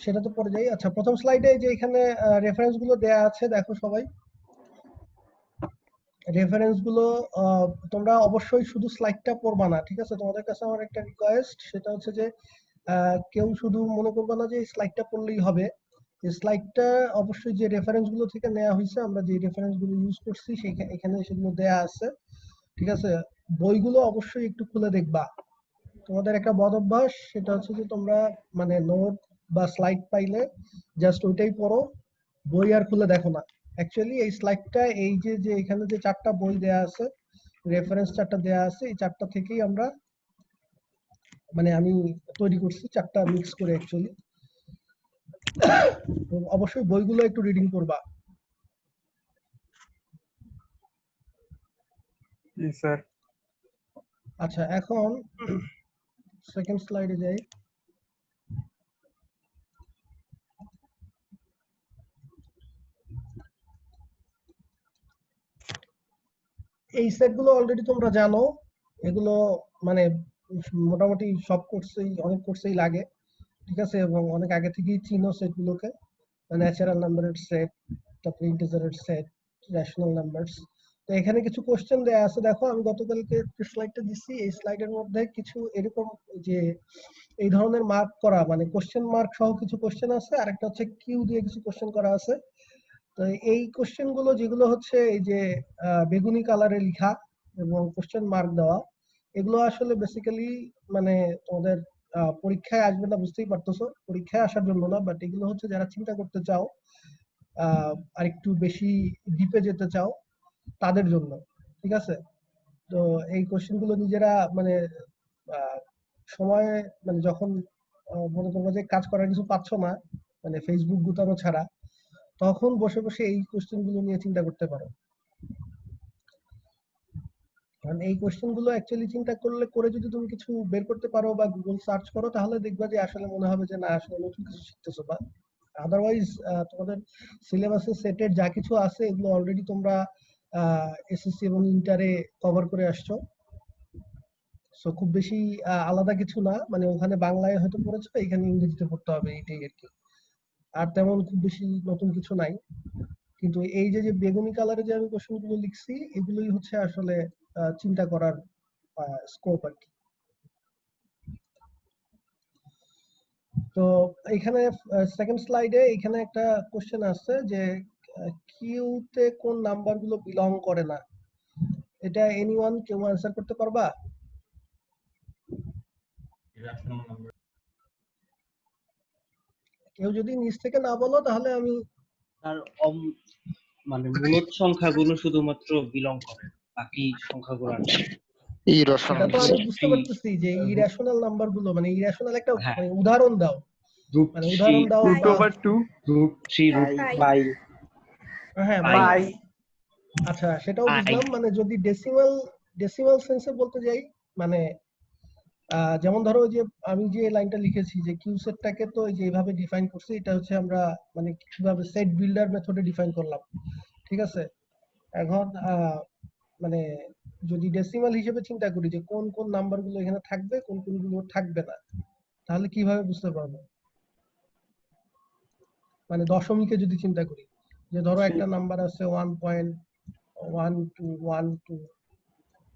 সেটা তো পরে যাই। আচ্ছা, প্রথম স্লাইডে যে এখানে রেফারেন্স গুলো দেয়া আছে, দেখো সবাই রেফারেন্স গুলো। তোমরা অবশ্যই শুধু স্লাইডটা পড়বা না, ঠিক আছে? তোমাদের কাছে আমার একটা রিকোয়েস্ট, সেটা হচ্ছে যে কেউ শুধু মনে করবে না যে স্লাইডটা পড়লেই হবে। স্লাইডটা অবশ্যই যে রেফারেন্স গুলো থেকে নেওয়া হয়েছে, আমরা যে রেফারেন্স গুলো ইউজ করছি এখানে সেগুলো দেয়া আছে, ঠিক আছে? বইগুলো অবশ্যই একটু খুলে দেখবা। তোমাদের একটা বদ অভ্যাস, সেটা হচ্ছে যে তোমরা মানে নোট বা স্লাইড পাইলে জাস্ট ওইটাই পড়ো, বই আর খুলে দেখো না। অ্যাকচুয়ালি এই স্লাইডটা, এই যে যে এখানে যে চারটা বই দেয়া আছে, রেফারেন্স চারটা দেয়া আছে, এই চারটা থেকেই আমরা মানে আমি তৈরি করছি, চারটা মিক্স করে অ্যাকচুয়ালি। অবশ্যই বইগুলো একটু রিডিং করবা। জি স্যার। আচ্ছা, এখন সেকেন্ড স্লাইডে যাই। এই সেটগুলো অলরেডি তোমরা জানো, এগুলো মানে মোটামুটি সব কোর্সেই, অনেক কোর্সেই লাগে, ঠিক আছে? এবং অনেক আগে থেকেই চিনো সেটগুলোকে। ন্যাচারাল নাম্বারের সেট, তারপরে ইন্টিজারের সেট, রেশনাল নাম্বারস। তো এখানে কিছু কোশ্চেন দেয়া আছে, দেখো আমি গতকালকে স্লাইডটা দিচ্ছি, এই স্লাইডের মধ্যে কিছু এরকম যে এই ধরনের মার্ক করা, মানে কোশ্চেন মার্ক সহ কিছু কোশ্চেন আছে, আর একটা হচ্ছে কিউ দিয়ে কিছু কোশ্চেন করা আছে। তো এই কোশ্চেন গুলো যেগুলো হচ্ছে এই যে বেগুনি কালারে লেখা এবং কোশ্চেন মার্ক দেওয়া, এগুলো আসলে বেসিক্যালি মানে তোমাদের পরীক্ষায় আসবে না, বুঝতেই পারতেছো, পরীক্ষায় আসার জন্য না, বাট এগুলো হচ্ছে যারা চিন্তা করতে চাও, আর একটু বেশি ডিপে যেতে চাও, তাদের জন্য, ঠিক আছে? তো এই কোশ্চেন গুলো নিজেরা মানে আহ, সময় মানে যখন মনে করবো যে কাজ করার কিছু পাচ্ছ না, মানে ফেসবুক গুতানো ছাড়া, তখন বসে বসে এই কোশ্চেন গুলো নিয়ে চিন্তা করতে পারো। কারণ এই কোশ্চেন গুলো অ্যাকচুয়ালি চিন্তা করলে করে যদি তুমি কিছু বের করতে পারো বা গুগল সার্চ করো, তাহলে দেখবা যে আসলে মনে হবে যে না, আসলে নতুন কিছু শিখতেছো। বা আদারওয়াইজ তোমাদের সিলেবাসে সেটের যা কিছু আছে এগুলো অলরেডি তোমরা এসএসসি এবং ইন্টারে কভার করে আসছো। সো খুব বেশি আলাদা কিছু না, মানে ওখানে বাংলায় হয়তো পড়েছো, এখানে ইংরেজিতে পড়তে হবে, এইটাই আর কি। আর তেমন খুব বেশি নতুন কিছু নাই। কিন্তু এই যে যে বেগুনি কালারে যে আমি কোশ্চেন গুলো লিখছি, এগুলোই হচ্ছে আসলে চিন্তা করার স্কোপ আর কি। তো এখানে সেকেন্ড স্লাইডে এখানে একটা কোশ্চেন আসছে যে কিউতে কোন নাম্বার গুলো বিলং করে না। এটা এনিওয়ান কেউ অ্যান্সার করতে পারবা? কেউ যদি নিজ থেকে না বলো তাহলে আমি তার মানে মূলত সংখ্যাগুলো শুধুমাত্র বিলং করে, বাকি সংখ্যাগুলো না। এটা তো আমি বুঝতে পারতেছি যে ইরেশনাল নাম্বার গুলো, মানে ইরেশনাল একটা হ্যাঁ, মানে উদাহরণ দাও, গ্রুপ মানে উদাহরণ দাও। Root over 2, group 3, root by হ্যাঁ, বাই বাই। আচ্ছা, সেটাও বাই বুঝলাম। মানে যদি ডেসিমাল সেন্সে বলতে যাই, মানে যেমন ধরো ওই যে আমি যে লাইনটা লিখেছি যে কিউ সেটটাকে তো এই যে এইভাবে ডিফাইন করছি, এটা হচ্ছে আমরা মানে কিভাবে সেট বিল্ডার মেথডে ডিফাইন করলাম, ঠিক আছে? এখন মানে যদি ডেসিমাল হিসেবে চিন্তা করি যে কোন কোন নাম্বার গুলো এখানে থাকবে, কোন কোন গুলো থাকবে না, তাহলে কিভাবে বুঝতে পারবো? মানে দশমিকে যদি চিন্তা করি, যে ধরো একটা নাম্বার আছে 1.1212,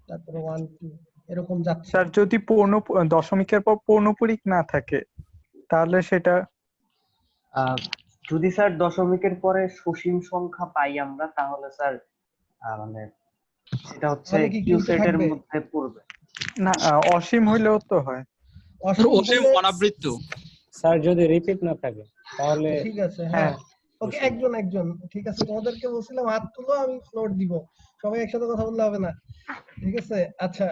তারপরে 12 এরকম যাচ্ছে। স্যার যদি দশমিকের পর পূর্ণপরিক না থাকে তাহলে সেটা যদি স্যার দশমিকের পরে সসীম সংখ্যা পাই আমরা, তাহলে স্যার মানে সেটা হচ্ছে তাহলে কি কিউ কিউতে সেটের থাকবে? মধ্যে পড়বে। না, অসীম হইলেও তো হয়। অসীম হলে অনাবৃত্ত। স্যার যদি রিপিট না থাকে তাহলে ঠিক আছে, হ্যাঁ, হ্যাঁ, ওকে, একজন একজন, ঠিক আছে, তোমাদেরকে বলছিলাম হাত তুলো, আমি ফ্লোর দিব, সবাই একসাথে কথা বললে হবে না, ঠিক আছে? আচ্ছা,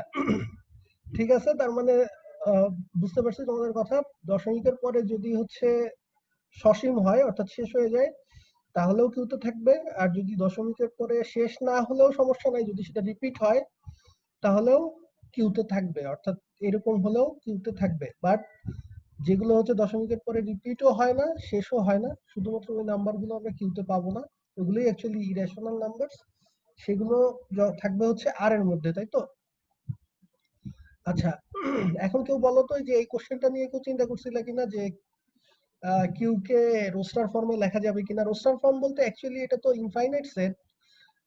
ঠিক আছে, তার মানে আহ, বুঝতে পারছি তোমাদের কথা। দশমিকের পরে যদি হচ্ছে সসীম হয়, অর্থাৎ শেষ হয়ে যায়, তাহলেও কিউতে থাকবে। আর যদি দশমিকের পরে শেষ না হলেও সমস্যা নাই, যদি সেটা রিপিট হয় তাহলেও কিউতে থাকবে, অর্থাৎ এরকম হলেও কিউতে থাকবে। বাট যেগুলো হচ্ছে দশমিকের পরে রিপিটও হয় না, শেষও হয় না, শুধুমাত্র ওই নাম্বারগুলো আমরা কিউতে পাবো না, ওগুলোই অ্যাকচুয়ালি ইরেশনাল নাম্বার। সেগুলো থাকবে হচ্ছে আর এর মধ্যে, তাই তো? আচ্ছা, এখন কেউ বলো তো যে এই কোশ্চেনটা নিয়ে কেউ চিন্তা করছিল কিনা যে কিউ কে রোস্টার ফর্মে লেখা যাবে কিনা। রোস্টার ফর্ম বলতে অ্যাকচুয়ালি এটা তো ইনফাইনাইট সেট।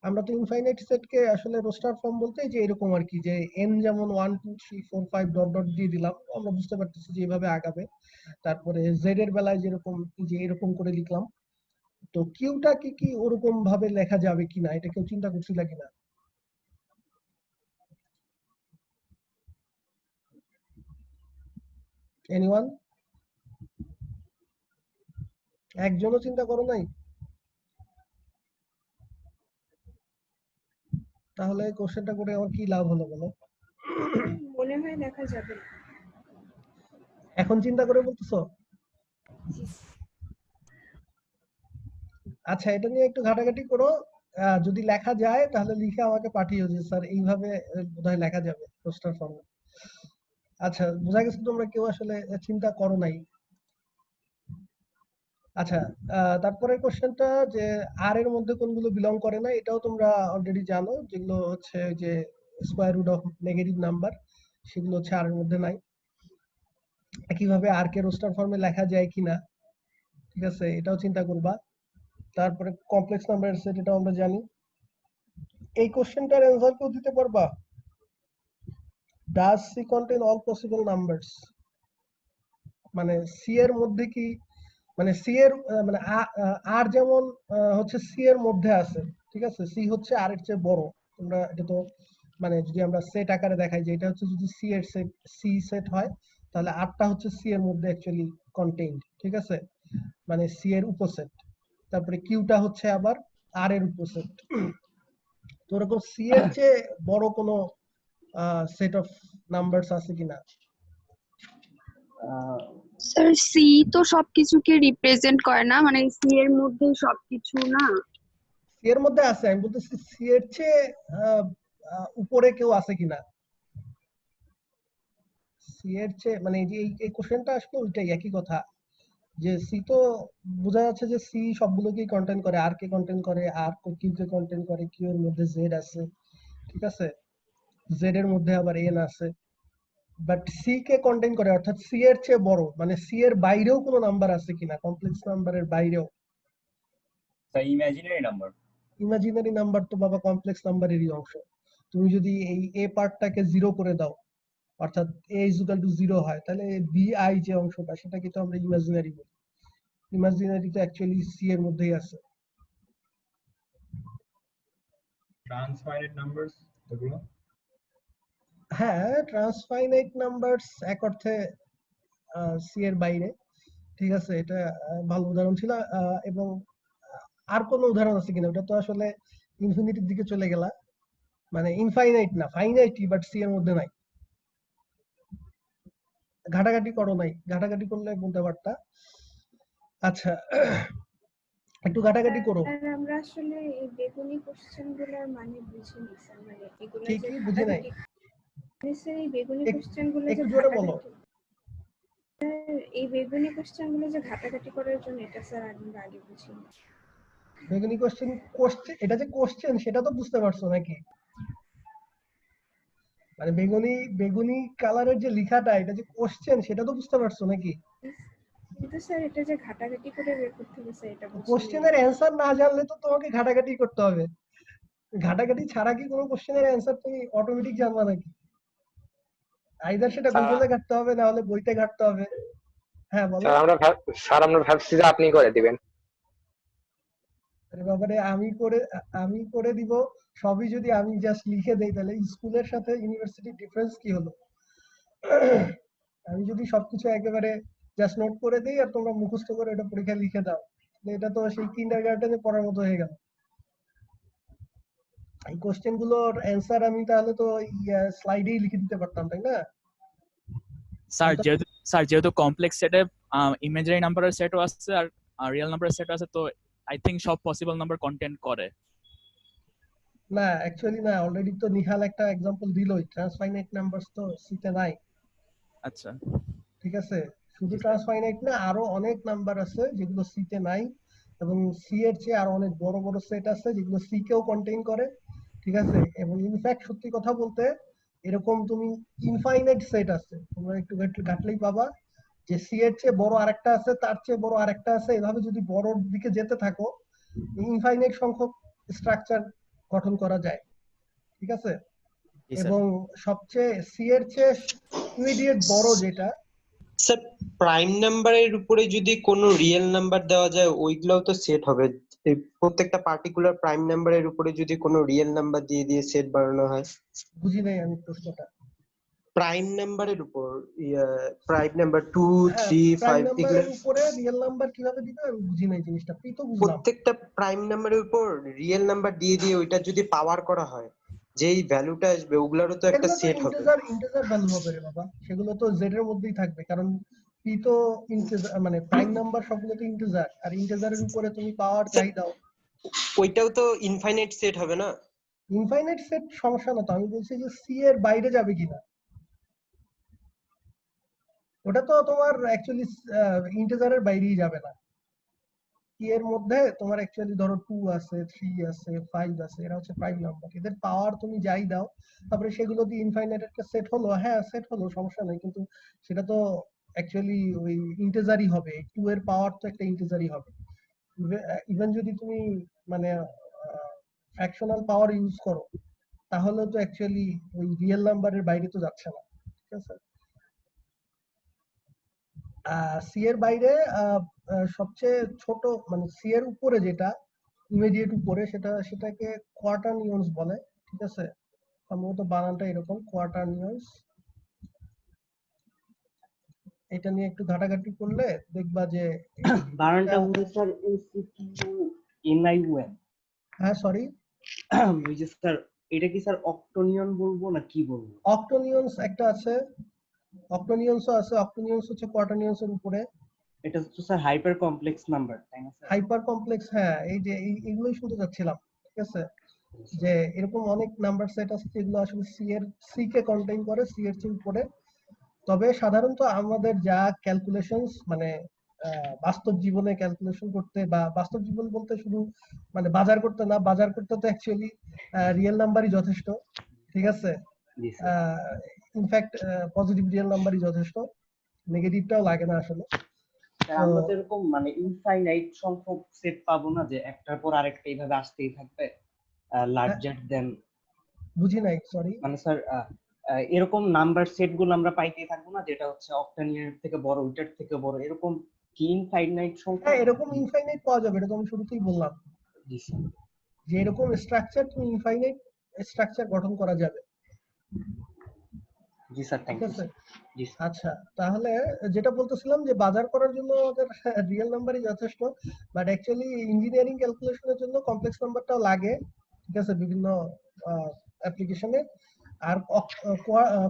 আমরা তো ইনফাইনাইট সেটকে আসলে রোস্টার ফর্ম বলতে যে এরকম আর কি, যে এন যেমন 1 2 3 4 5 ডট ডট দিয়ে দিলাম, আমরা বুঝতে পারতেছি যে এইভাবে আগাবে। তারপরে জেড এর বেলায় যেরকম যে এরকম করে লিখলাম। তো কিউটা কি ওরকম ভাবে লেখা যাবে কিনা এটা কেউ চিন্তা করছিল কিনা? এনিওয়ান? একজনও চিন্তা করো নাই? তাহলে কোশ্চেনটা করে আমার কি লাভ হলো বলো? মনে হয় দেখা যাবে। এখন চিন্তা করে বলতেছো? আচ্ছা, এটা নিয়ে একটু ঘাটাঘাটি করো। যদি লেখা যায় তাহলে লিখে আমাকে পাঠিও যে স্যার এইভাবে বোধহয় লেখা যাবে রোস্টার ফর্মে। আচ্ছা, বোঝা গেছে তোমরা কেউ আসলে চিন্তা করো নাই। আচ্ছা, তারপরের কোশ্চেনটা যে আর এর মধ্যে কোনগুলো বিলং করে না, এটাও তোমরা অলরেডি জানো। যেগুলো হচ্ছে যে square root of negative number, সেগুলো হচ্ছে আর এর মধ্যে নাই। কিভাবে আর কে রোস্টার ফর্মে লেখা যায় কিনা, ঠিক আছে, এটাও চিন্তা করবা। তারপরে কমপ্লেক্স নাম্বারের সেট, এটাও আমরা জানি। এই কোশ্চেনটার অ্যান্সার কেউ দিতে পারবা? Does she contain all possible numbers? মানে সি এর মধ্যে কি, মানে সি এর মানে আর যেমন হচ্ছে সি এর মধ্যে আছে, ঠিক আছে, সি হচ্ছে আর এর চেয়ে বড়। তোমরা এটা তো মানে যদি আমরা সেট আকারে দেখাই যে এটা হচ্ছে যদি সি এর সেট, সি সেট হয়, তাহলে আরটা হচ্ছে সি এর মধ্যে অ্যাকচুয়ালি কন্টেইনড, ঠিক আছে, মানে সি এর উপসেট। তারপরে কিউটা হচ্ছে আবার আর এর উপসেট। তো ওরকম সি এর চেয়ে বড় কোনো সেট অফ নাম্বারস আছে কিনা? স্যার সি তো সবকিছুকে রিপ্রেজেন্ট করে না, মানে সি এর মধ্যে সবকিছু না। সি এর মধ্যে আছে, আমি বলতেছি সি এর চেয়ে উপরে কেউ আছে কিনা। সি এর চেয়ে মানে এই যে এই কোশ্চেনটা আসলে ওইটাই একই কথা, যে সি তো বোঝা যাচ্ছে যে সি সবগুলোকেই কন্টেইন করে, আর কে কন্টেইন করে, আর কিউ কে কন্টেইন করে, কিউ এর মধ্যে জেড আছে, ঠিক আছে, জেড এর মধ্যে আবার এন আছে। বাট সি কে কন্টেইন করে, অর্থাৎ সি এর চেয়ে বড়, মানে সি এর বাইরেও কোনো নাম্বার আছে কিনা, কমপ্লেক্স নাম্বারের বাইরেও। Imaginary number. ইমাজিনারি নাম্বার তো বাবা কমপ্লেক্স নাম্বারেরই অংশ। তুমি যদি এই এ পার্টটাকে জিরো করে দাও, অর্থাৎ এ ইজ ইকুয়াল টু জিরো হয়, তাহলে বি আই যে অংশটা, সেটাকে তো আমরা ইমাজিনারি বলি। ইমাজিনারি তো অ্যাকচুয়ালি সি এর মধ্যেই আছে। ট্রান্সফাইনাইট নাম্বারস এগুলো। হ্যাঁ, ট্রান্সফাইনাইট নাম্বারস এক অর্থে সি এর বাইরে, ঠিক আছে, এটা ভালো উদাহরণ ছিল। এবং আর কোনো উদাহরণ আছে কিনা? ওটা তো আসলে ইনফিনিটির দিকে চলে গেলা, মানে ইনফাইনাইট না, ফাইনাইটই, বাট সি এর মধ্যে নাই। ঘাটাঘাটি করো নাই, ঘাটাঘাটি করলে বলতে পারতা। আচ্ছা, একটু ঘাটাঘাটি করো। স্যার আমরা আসলে এই বেগুনি কোশ্চেন গুলোর মানে বুঝিনি স্যার, মানে এগুলো কি যে কি বুঝি নাই? ঘাটাঘাটি, স্যার এই বেগুনি কোশ্চেন গুলো যে একটু জোরে বলো। এই বেগুনি কোশ্চেন গুলো যে ঘাটাঘাটি করার জন্য, এটা স্যার আমরা আগে বুঝিনি। বেগুনি কোশ্চেন, এটা যে কোশ্চেন সেটা তো বুঝতে পারছো নাকি? মানে বেগুনি বেগুনি কালারের যে লেখাটা, এটা যে কোশ্চেন সেটা তো বুঝতে পারছো নাকি? কিন্তু স্যার এটা যে ঘাটাঘাটি করে বের করতে হবে স্যার, এটা বুঝিনি। কোশ্চেনের অ্যান্সার না জানলে তো তোমাকে ঘাটাঘাটি করতে হবে। ঘাটাঘাটি ছাড়া কি কোনো কোশ্চেনের অ্যান্সার তুমি অটোমেটিক জানবা নাকি? আইদার সেটা গুগলে ঘাটতে হবে, না হলে বইতে ঘাটতে হবে। হ্যাঁ বলো। স্যার আমরা ভাবছি যে আপনি করে দিবেন। আরে বাবারে, আমি করে দিব। সবই যদি আমি জাস্ট লিখে দেই, তাহলে স্কুলের সাথে ইউনিভার্সিটির ডিফারেন্স কি হলো? আমি যদি সবকিছু একেবারে জাস্ট নোট করে দেই আর তোমরা মুখস্থ করে এটা পরীক্ষা লিখে দাও, তাহলে এটা তো সেই কিন্ডারগার্টেনে পড়ার মতো হয়ে গেল। এই কোশ্চেন গুলোর অ্যান্সার আমি তাহলে তো স্লাইডেই লিখে দিতে পারতাম, তাই না? স্যার যেহেতু কমপ্লেক্স সেটে ইমেজিনারি নাম্বারের সেটও আছে আর রিয়েল নাম্বারের সেটও আছে, তো আই থিংক সব পসিবল নাম্বার কন্টেন্ট করে। না, অ্যাকচুয়ালি না, অলরেডি তো নিহাল একটা এক্সাম্পল দিলই, ট্রান্সফাইনাইট নাম্বারস তো সিতে নাই। আচ্ছা, ঠিক আছে, শুধু ট্রান্সফাইনাইট না, আরো অনেক নাম্বার আছে যেগুলো সিতে নাই, এবং সি এর চেয়ে আরো অনেক বড় বড় সেট আছে যেগুলো সি কেও কন্টেইন করে, ঠিক আছে। এবং ইনফ্যাক্ট সত্যি কথা বলতে, এরকম তুমি ইনফাইনাইট সেট আছে, তোমরা একটু ঘাটলেই পাবা যে সি এর চেয়ে বড় আরেকটা আছে, তার চেয়ে বড় আরেকটা আছে, এভাবে যদি বড়র দিকে যেতে থাকো ইনফাইনাইট সংখ্যক স্ট্রাকচার গঠন করা যায়, ঠিক আছে? জি স্যার। এবং সবচেয়ে সি এর চেয়ে ইমিডিয়েট বড় যেটা, স্যার প্রাইম নাম্বারের উপরে যদি কোনো রিয়েল নাম্বার দেওয়া যায় ওইগুলোও তো সেট হবে। এই প্রত্যেকটা পার্টিকুলার প্রাইম নাম্বারের উপরে যদি কোনো রিয়েল নাম্বার দিয়ে দিয়ে সেট বানানো হয়। বুঝি নাই আমি প্রশ্নটা। প্রাইম নাম্বারের উপর প্রাইম নাম্বার 2 হ্যাঁ, 3 প্রাইম 5 এগুলো নাম্বারের উপরে রিয়েল নাম্বার কিভাবে দিবে আমি বুঝি নাই জিনিসটা, তুই তো বুঝলাম। প্রত্যেকটা প্রাইম নাম্বারের উপর রিয়েল নাম্বার দিয়ে দিয়ে ওইটা যদি পাওয়ার করা হয়, যেই ভ্যালুটা আসবে ওগুলারও তো একটা এগুলো তো সেট হবে। ইন্টিজার ভ্যালু হবে রে বাবা, সেগুলো তো জেড এর মধ্যেই থাকবে, কারণ পি তো ইন্টিজার, মানে প্রাইম নাম্বার সবগুলো তো ইন্টিজার, আর ইন্টিজারের উপরে তুমি পাওয়ার চাই দাও। ওইটাও তো ইনফাইনাইট সেট হবে না? ইনফাইনাইট সেট সমস্যা না তো, আমি বলছি যে সি এর বাইরে যাবে কিনা, ওটা তো তোমার অ্যাকচুয়ালি ইন্টিজারের বাইরেই যাবে না। সি এর মধ্যে তোমার অ্যাকচুয়ালি ধরো 2 আছে, 3 আছে, 5 আছে, এরা হচ্ছে প্রাইম নাম্বার, এদের পাওয়ার তুমি যাই দাও তারপরে সেগুলো দিয়ে ইনফাইনাইট একটা সেট হলো, হ্যাঁ সেট হলো, সমস্যা নেই, কিন্তু সেটা তো অ্যাকচুয়ালি ওই ইন্টিজারই হবে, 2 এর পাওয়ার তো একটা ইন্টিজারই হবে। ইভেন যদি তুমি মানে ফ্র্যাকশনাল পাওয়ার ইউজ করো তাহলে তো অ্যাকচুয়ালি ওই রিয়েল নাম্বারের বাইরে তো যাচ্ছে না, ঠিক আছে? সি এর বাইরে সবচেয়ে ছোট মানে সি এর উপরে যেটা ইমিডিয়েট উপরে সেটাকে কোয়াটারনিয়ন্স বলে, ঠিক আছে? সম্ভবত বানানটা এরকম, কোয়াটারনিয়ন্স। এটা নিয়ে একটু ঘাটাঘাটি করলে দেখবা যে বানানটা মনে স্যার OCTUNION। হ্যাঁ সরি, ওই যে স্যার এটা কি স্যার অক্টোনিয়ন বলবো না কি বলবো? অক্টোনিয়ন্স একটা আছে, অক্টোনিয়ন্সও আছে, অক্টোনিয়ন্স হচ্ছে কোয়াটারনিয়ন্সের উপরে। এটা তো স্যার হাইপার কমপ্লেক্স নাম্বার, তাই না স্যার? হাইপার কমপ্লেক্স, হ্যাঁ, এই যে এইগুলোই শুনতে যাচ্ছিলাম, ঠিক আছে? যে এরকম অনেক নাম্বার সেট আছে যেগুলো আসলে সি কে কন্টেইন করে, সি এর চেয়ে উপরে। তবে সাধারণত আমাদের যা ক্যালকুলেশনস মানে বাস্তব জীবনে ক্যালকুলেশন করতে, বা বাস্তব জীবন বলতে শুধু মানে বাজার করতে না, বাজার করতে তো অ্যাকচুয়ালি রিয়েল নাম্বারই যথেষ্ট, ঠিক আছে? জি স্যার। ইনফ্যাক্ট পজিটিভ রিয়েল নাম্বারই যথেষ্ট, নেগেটিভটাও লাগে না আসলে। স্যার আমরা তো এরকম মানে ইনফাইনাইট সংখ্যক সেট পাবো না যে একটার পর আরেকটা এইভাবে আসতেই থাকবে লার্জার দেন। বুঝি নাই, সরি। মানে স্যার এরকম নাম্বার সেট গুলো আমরা পাইতেই থাকবো না যেটা হচ্ছে অক্টানিয়ার থেকে বড়, ওইটার থেকে বড়, এরকম কি ইনফাইনাইট সংখ্যা? হ্যাঁ, এরকম ইনফাইনাইট পাওয়া যাবে, এটা তো আমি শুরুতেই বললাম জি স্যার। যে এরকম স্ট্রাকচার তুমি ইনফাইনাইট স্ট্রাকচার গঠন করা যাবে। জি স্যার, থ্যাংক ঠিক ইউ আছে, জি স্যার। আচ্ছা তাহলে যেটা বলতেছিলাম যে বাজার করার জন্য আমাদের রিয়েল নাম্বারই যথেষ্ট, বাট অ্যাকচুয়ালি ইঞ্জিনিয়ারিং ক্যালকুলেশনের জন্য কমপ্লেক্স নাম্বারটাও লাগে, ঠিক আছে, বিভিন্ন অ্যাপ্লিকেশনে। আর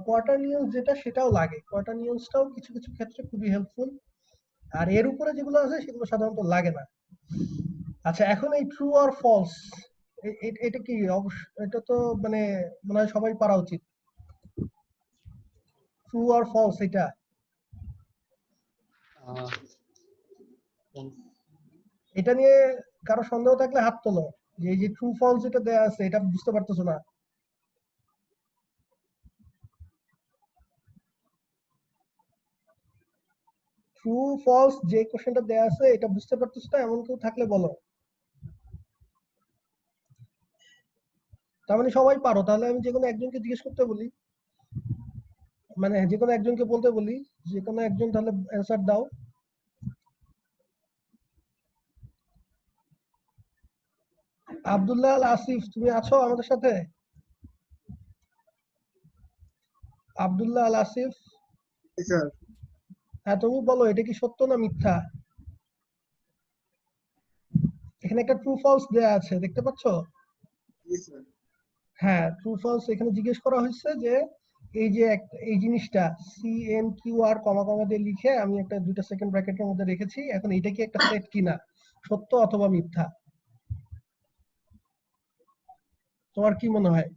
কোয়াটারনিয়ন্স যেটা সেটাও লাগে, কোয়াটারনিয়ন্সটাও কিছু কিছু ক্ষেত্রে খুবই হেল্পফুল, আর এর উপরে যেগুলো আছে সেগুলো সাধারণত লাগে না। আচ্ছা, এখন এই ট্রু আর ফলস, এটা কি এটা তো মানে মনে হয় সবাই পারা উচিত, ট্রু আর ফলস এটা। এটা নিয়ে কারো সন্দেহ থাকলে হাত তোলো, যে এই যে ট্রু ফলস যেটা দেয়া আছে এটা বুঝতে পারতেছো না। ট্রু ফলস যে কোশ্চেনটা দেয়া আছে এটা বুঝতে পারতেছো না এমন কেউ থাকলে বলো। তার মানে সবাই পারো, তাহলে আমি যে কোনো একজনকে জিজ্ঞেস করতে বলি, মানে যে কোনো একজনকে বলতে বলি, যে কোনো একজন তাহলে অ্যান্সার দাও। আব্দুল্লাহ আল আসিফ, তুমি আছো আমাদের সাথে? আব্দুল্লাহ আল আসিফ, হ্যাঁ তুমি বলো, এটা কি সত্য না মিথ্যা? এখানে একটা ট্রু ফলস দেয়া আছে, দেখতে পাচ্ছ? হ্যাঁ, ট্রু ফলস এখানে জিজ্ঞেস করা হয়েছে যে এই যে এই জিনিসটা CNQR কমা কমা দিয়ে লিখে আমি একটা 2টা সেকেন্ড ব্র্যাকেটের মধ্যে রেখেছি, এখন এটা কি একটা সেট কিনা, সত্য অথবা মিথ্যা? তোমার কি মনে হয়?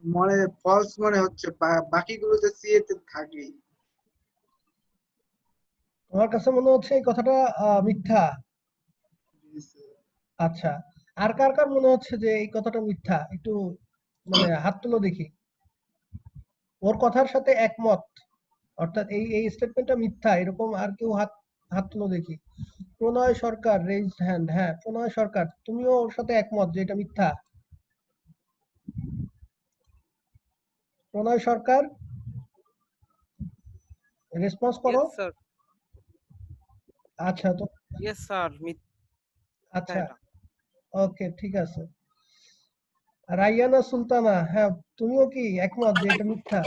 মানে ফলস মনে হচ্ছে, বাকিগুলোতে সি এতে থাকবেই। তোমার কাছে মনে হচ্ছে এই কথাটা মিথ্যা? আচ্ছা, আর কার কার মনে হচ্ছে যে এই কথাটা মিথ্যা? একটু মানে হাত তুলো দেখি, ওর কথার সাথে একমত। অর্থাৎ এই স্টেটমেন্টটা মিথ্যা, এরকম আর কেউ হাত হাত তুলো দেখি। প্রণয় সরকার রেজড হ্যান্ড। হ্যাঁ প্রণয় সরকার, তুমিও ওর সাথে একমত যে এটা মিথ্যা? প্রণয় সরকার রেসপন্স করো। Yes, sir. আচ্ছা তো Yes, sir. আচ্ছা ওকে ঠিক আছে। রাইয়ানা সুলতানা, হ্যাঁ তুমিও কি একমত যে এটা মিথ্যা?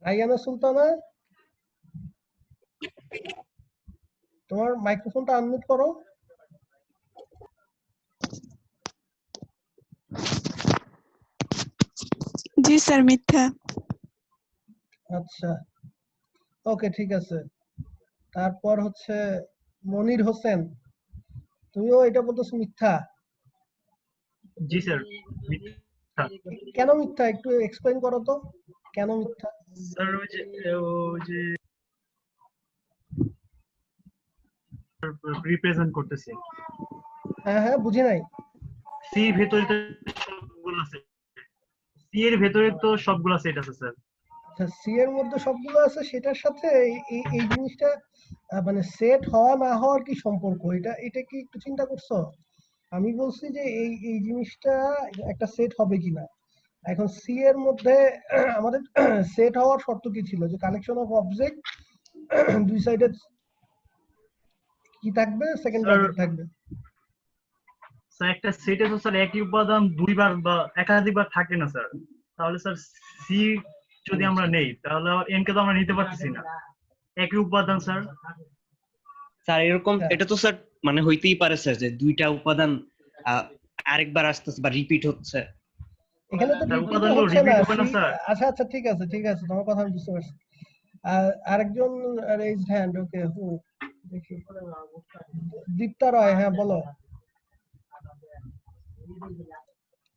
রাইয়ানা সুলতানা, তোমার মাইক্রোফোনটা আনমিউট করো। জি স্যার, মিথ্যা। আচ্ছা ওকে ঠিক আছে। তারপর হচ্ছে মনির হোসেন, তুমিও এটা বলতেছো মিথ্যা? জি স্যার, কেন মিথ্যা একটু এক্সপ্লেইন করো তো, কেন মিথ্যা? স্যার ওই যে রিপ্রেজেন্ট করতেছে। হ্যাঁ হ্যাঁ বুঝি নাই। সি ভেতরে তো সবগুলো আছে, সি এর ভেতরে তো সবগুলো সেট আছে স্যার। আচ্ছা সি এর মধ্যে সবগুলো আছে, সেটার সাথে এই জিনিসটা মানে সেট হওয়া না হওয়ার কি সম্পর্ক, এটা কি একটু চিন্তা করছো? আমি বলছি যে এই জিনিসটা একটা সেট হবে কিনা। এখন সি এর মধ্যে আমাদের সেট হওয়ার শর্ত কি ছিল, যে কালেকশন অফ অবজেক্ট দুই সাইডে কি থাকবে, সেকেন্ড ব্র্যাকেট থাকবে। স্যার একটা সেটে তো স্যার একই উপাদান দুইবার বা একাধিকবার থাকে না স্যার, তাহলে স্যার সি যদি আমরা নেই তাহলে এন কে তো আমরা নিতে পারতেছি না, একই উপাদান স্যার। স্যার এরকম এটা তো স্যার মানে হইতেই পারে স্যার যে দুইটা উপাদান আরেকবার আসতেছে বা রিপিট হচ্ছে। এখানে তো রিপিট হচ্ছে না। আচ্ছা আচ্ছা ঠিক আছে ঠিক আছে, তোমার কথা আমি বুঝতে পারছি। আরেকজন রেজড হ্যান্ড, ওকে হু দেখি, দীপ্তা রয়, হ্যাঁ বলো।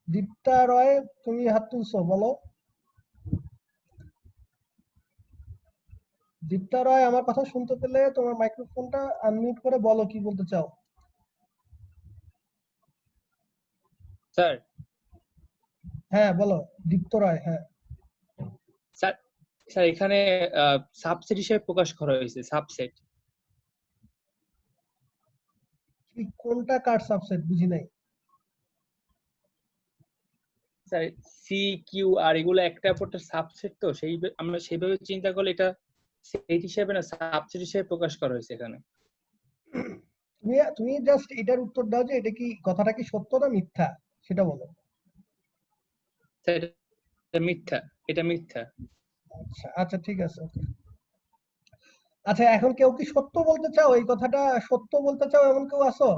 দীপ্তা রয় তুমি হাত তুলছো, বলো। দীপ্তা রয় আমার কথা শুনতে পেলে তোমার মাইক্রোফোনটা আনমিউট করে বলো কি বলতে চাও। স্যার হ্যাঁ বলো দীপ্ত রয়। হ্যাঁ স্যার, স্যার এখানে সাবসেট হিসেবে প্রকাশ করা হয়েছে, সাবসেট। কোনটা কার সাবসেট বুঝি নাই। স্যার সি কিউ আর এগুলো একটা অপরটার সাবসেট, তো আমরা সেইভাবে চিন্তা করলে এটা সেট হিসেবে না সাবসেট হিসেবে প্রকাশ করা হয়েছে এখানে। তুমি জাস্ট এটার উত্তর দাও যে এটা কি, কথাটা কি সত্য না মিথ্যা সেটা বলো। স্যার এটা মিথ্যা, এটা মিথ্যা। আচ্ছা আচ্ছা ঠিক আছে ওকে। আচ্ছা এখন কেউ কি সত্য বলতে চাও, এই কথাটা সত্য বলতে চাও এমন কেউ আছো?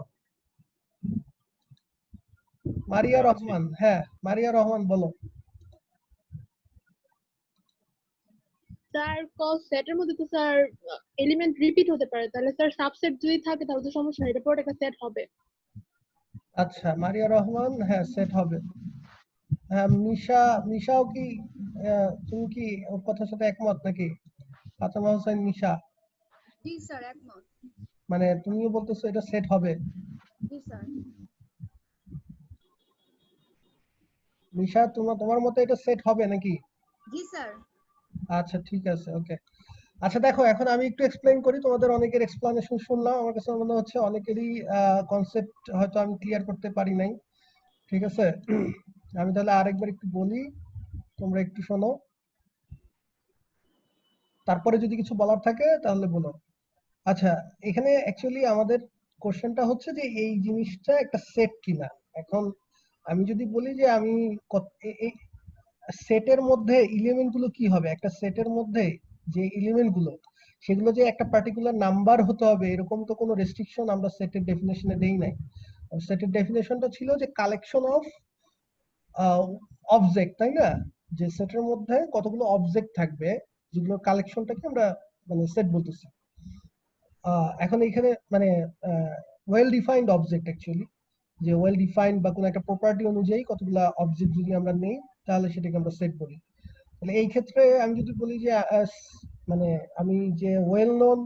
মারিয়া রহমান, হ্যাঁ মারিয়া রহমান বলো। স্যার সেটের মধ্যে তো স্যার এলিমেন্ট রিপিট হতে পারে, তাহলে স্যার সাবসেট যদি থাকে তাহলে তো সমস্যা নেই, এটা পরে একটা সেট হবে। আচ্ছা মারিয়া রহমান, হ্যাঁ সেট হবে। হ্যাঁ মিশাও কি তুমি কি ওর কথার সাথে একমত নাকি? ফাতেমা হোসেন মিশা, জি স্যার একমত। মানে তুমিও বলতেছো এটা সেট হবে? জি স্যার। মিশা তোমার মতে এটা সেট হবে নাকি? জি স্যার। আচ্ছা ঠিক আছে ওকে। আচ্ছা দেখো এখন আমি একটু এক্সপ্লেইন করি, তোমাদের অনেকের এক্সপ্লেনেশন শুনলাম, আমার কাছে মনে হচ্ছে অনেকেরই কনসেপ্ট হয়তো আমি ক্লিয়ার করতে পারি নাই। ঠিক আছে আমি তাহলে আরেকবার একটু বলি, তোমরা একটু শোনো, তারপরে যদি কিছু বলার থাকে তাহলে বলো। আচ্ছা এখানে অ্যাকচুয়ালি আমাদের কোশ্চেনটা হচ্ছে যে এই জিনিসটা একটা সেট কিনা। এখন আমি যদি বলি যে আমি এই সেটের মধ্যে এলিমেন্ট গুলো কি হবে, একটা সেটের মধ্যে যে এলিমেন্ট গুলো সেগুলো যে একটা পার্টিকুলার নাম্বার হতে হবে এরকম তো কোনো রেস্ট্রিকশন আমরা সেটের ডেফিনেশনে দেই নাই। সেটের ডেফিনেশনটা ছিল যে কালেকশন অফ অবজেক্ট, তাই না? যে সেটের মধ্যে কতগুলো অবজেক্ট থাকবে যেগুলোর কালেকশনটাকে আমরা মানে সেট বলতেছি। এখন এখানে মানে ওয়েল ডিফাইন্ড অবজেক্ট অ্যাকচুয়ালি, যে ওয়েল ডিফাইন্ড বা কোনো একটা প্রপার্টি অনুযায়ী কতগুলো অবজেক্ট যদি আমরা নেই তাহলে সেটাকে আমরা সেট বলি। তাহলে এই ক্ষেত্রে আমি যদি বলি যে মানে আমি যে ওয়েল নোন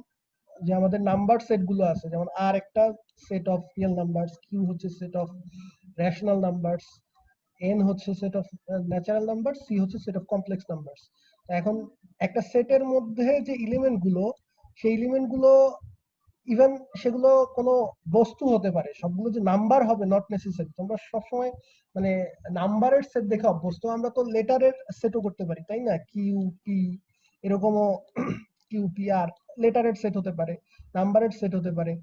যে আমাদের নাম্বার সেট গুলো আছে, যেমন আর একটা set of real numbers, Q হচ্ছে set of rational numbers, n হচ্ছে set of natural number, c হচ্ছে সেট অফ কমপ্লেক্স নাম্বারস। এখন একটা সেটের মধ্যে যে এলিমেন্ট গুলো, সেই এলিমেন্ট গুলো ইভেন সেগুলো কোনো বস্তু হতে পারে, সবগুলো যে নাম্বার হবে নট নেসেসারি। তোমরা সবসময় মানে নাম্বারের সেট দেখে অভ্যস্ত, আমরা তো লেটারের সেটও করতে পারি, তাই না? কিউ পি এরকমও কিউ পি আর লেটারের সেট হতে পারে, নাম্বারের সেট হতে পারে,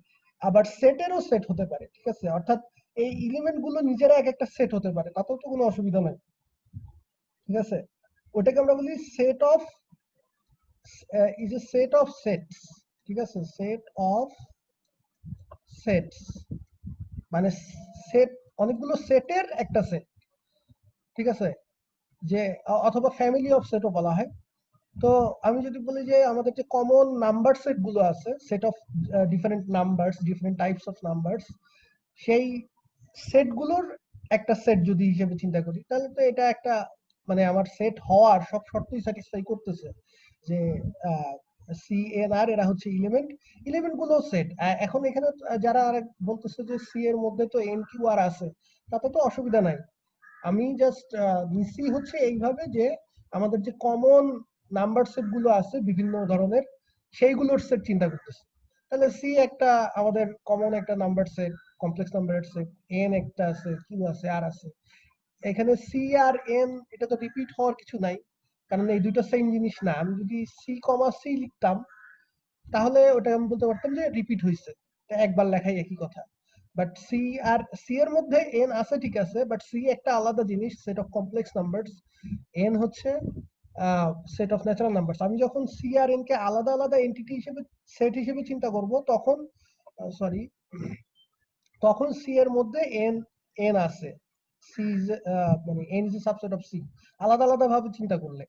আবার সেটেরও সেট হতে পারে, ঠিক আছে? অর্থাৎ এই এলিমেন্ট গুলো নিজেরা এক একটা সেট হতে পারে, তাতেও তো কোনো অসুবিধা নাই, ঠিক আছে? ওটাকে আমরা বলি set of is a set of sets, ঠিক আছে? সেট অফ সেটস মানে সেট, অনেকগুলো সেটের একটা সেট, ঠিক আছে? যে অথবা ফ্যামিলি অফ সেটও বলা হয়। তো আমি যদি বলি যে আমাদের যে কমন নাম্বার সেট গুলো আছে, set of different numbers, different types of numbers, সেই সেট গুলোর একটা সেট যদি হিসেবে চিন্তা করি, তাহলে তো এটা একটা মানে আমার সেট হওয়ার সব শর্তই স্যাটিসফাই করতেছে যে সি এন আর এরা হচ্ছে এলিমেন্ট গুলো সেট। এখন এখানে যারা আর বলতেছে যে সি এর মধ্যে তো এন কিউ আর আছে, তাতে তো অসুবিধা নাই। আমি জাস্ট নিচ্ছি হচ্ছে এইভাবে যে আমাদের যে কমন নাম্বার সেট গুলো আছে বিভিন্ন ধরনের, সেইগুলোর সেট চিন্তা করতেছি। তাহলে সি একটা আমাদের কমন একটা নাম্বার সেট, কমপ্লেক্স নাম্বারের সেট, এন একটা আছে, কিউ আছে, আর আছে। এখানে সি আর এন এটা তো রিপিট হওয়ার কিছু নাই, কারণ এই দুটো সেম জিনিস না। আমি যদি সি কমা সি লিখতাম তাহলে ওটা আমি বলতে পারতাম যে রিপিট হয়েছে, একবার লেখাই একই কথা। বাট সি আর সি এর মধ্যে এন আছে, ঠিক আছে, বাট সি একটা আলাদা জিনিস, set of complex numbers. N হচ্ছে সেট অফ ন্যাচারাল নাম্বারস। আমি যখন সি আর এন কে আলাদা আলাদা এন্টিটি হিসেবে, সেট হিসেবে চিন্তা করব, তখন তখন সি এর মধ্যে এন এন আছে, সি মানে N is a subset of C, আলাদা আলাদা ভাবে চিন্তা করলে।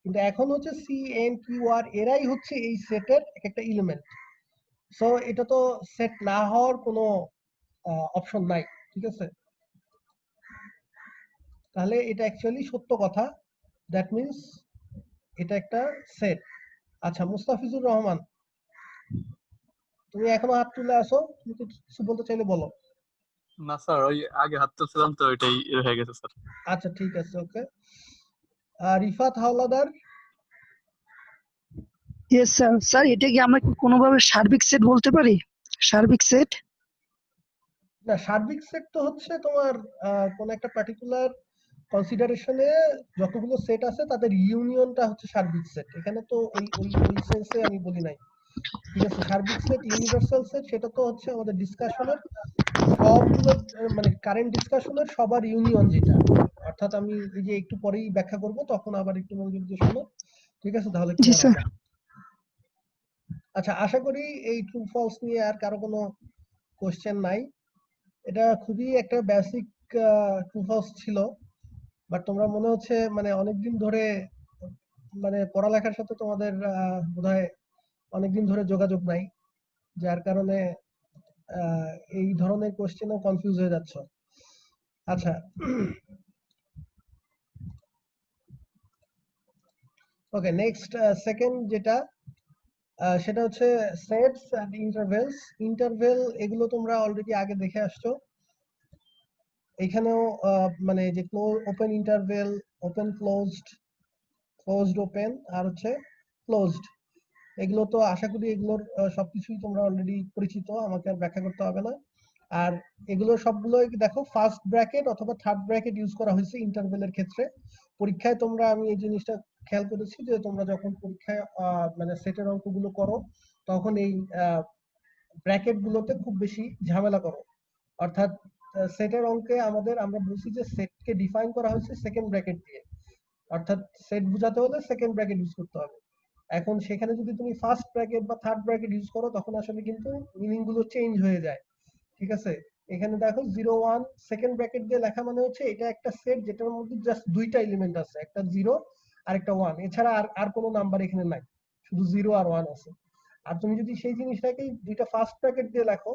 কিন্তু এখন হচ্ছে সি এন কিউ আর এরাই হচ্ছে এই সেটের এক একটা এলিমেন্ট। সো এটা তো সেট না হওয়ার কোনো অপশন নাই, ঠিক আছে? তাহলে এটা অ্যাকচুয়ালি সত্য কথা, দ্যাট মিন্স এটা একটা সেট। আচ্ছা, মুস্তাফিজুর রহমান, তুমি এখনো হাত তুলে আসো, তুমি কিছু বলতে চাইলে বলো। না স্যার, ওই আগে হাত তুলছিলাম তো ওইটাই হয়ে গেছে স্যার। আচ্ছা ঠিক আছে, okay. Rifat Howlader. Yes sir. Sir এটা কি আমরা কোনোভাবে সার্বিক সেট বলতে পারি? সার্বিক সেট? না, সার্বিক সেট তো হচ্ছে তোমার কোন একটা পার্টিকুলার কনসিডারেশনে যতগুলো সেট আছে তাদের ইউনিয়নটা হচ্ছে সার্বিক সেট। এখানে তো ওই ওই ওই সেন্সে আমি বলি নাই, ঠিক আছে? সার্বিক সেট, ইউনিভার্সাল সেট, সেটা তো হচ্ছে আমাদের ডিসকাশনের সবগুলো মানে কারেন্ট ডিসকাশনের সবার ইউনিয়ন যেটা, অর্থাৎ আমি এই যে একটু পরেই ব্যাখ্যা করব, তখন আবার একটু মনোযোগ দিয়ে শোনো, ঠিক আছে? তাহলে জি স্যার। আচ্ছা, আশা করি এই ট্রু ফলস নিয়ে আর কারো কোনো কোশ্চেন নাই। এটা খুবই একটা বেসিক ট্রু ফলস ছিল, বাট তোমরা মনে হচ্ছে মানে অনেকদিন ধরে মানে পড়ালেখার সাথে তোমাদের বোধহয় অনেকদিন ধরে যোগাযোগ নাই, যার কারণে এই ধরনের কোশ্চেনও কনফিউজ হয়ে যাচ্ছে। আচ্ছা, ওকে, নেক্সট সেকেন্ড যেটা সেটা হচ্ছে সেটস এন্ড ইন্টারভেলস। ইন্টারভেল এগুলো তোমরা অলরেডি আগে দেখে আসছো। এখানেও মানে যে open interval, open closed, closed open, আর হচ্ছে ক্লোজড, এগুলো তো আশা করি এগুলোর সবকিছুই তোমরা অলরেডি পরিচিত, আমাকে আর ব্যাখ্যা করতে হবে না। আর এগুলো সবগুলোই দেখো ফার্স্ট ব্র্যাকেট অথবা থার্ড ব্র্যাকেট ইউজ করা হয়েছে ইন্টারভেলের ক্ষেত্রে। পরীক্ষায় তোমরা, আমি এই জিনিসটা খেয়াল করেছি যে তোমরা যখন পরীক্ষায় মানে সেটের অঙ্কগুলো করো, তখন এই ব্র্যাকেট গুলোতে খুব বেশি ঝামেলা করো। অর্থাৎ সেটের অঙ্কে আমরা বলছি যে সেটকে ডিফাইন করা হয়েছে সেকেন্ড ব্র্যাকেট দিয়ে, অর্থাৎ সেট বোঝাতে হলে সেকেন্ড ব্র্যাকেট ইউজ করতে হবে। এখন সেখানে যদি তুমি ফার্স্ট ব্র্যাকেট বা থার্ড ব্র্যাকেট ইউজ করো, তখন আসলে কিন্তু মিনিং গুলো চেঞ্জ হয়ে যায়, ঠিক আছে? এখানে দেখো 0 1 সেকেন্ড ব্র্যাকেট দিয়ে লেখা মানে হচ্ছে এটা একটা সেট যেটার মধ্যে জাস্ট দুইটা এলিমেন্ট আছে, একটা 0 আর একটা 1, এছাড়া আর কোনো নাম্বার এখানে নাই, শুধু 0 আর 1 আছে। আর তুমি যদি সেই জিনিসটাকে দুইটা ফার্স্ট ব্র্যাকেট দিয়ে লেখো,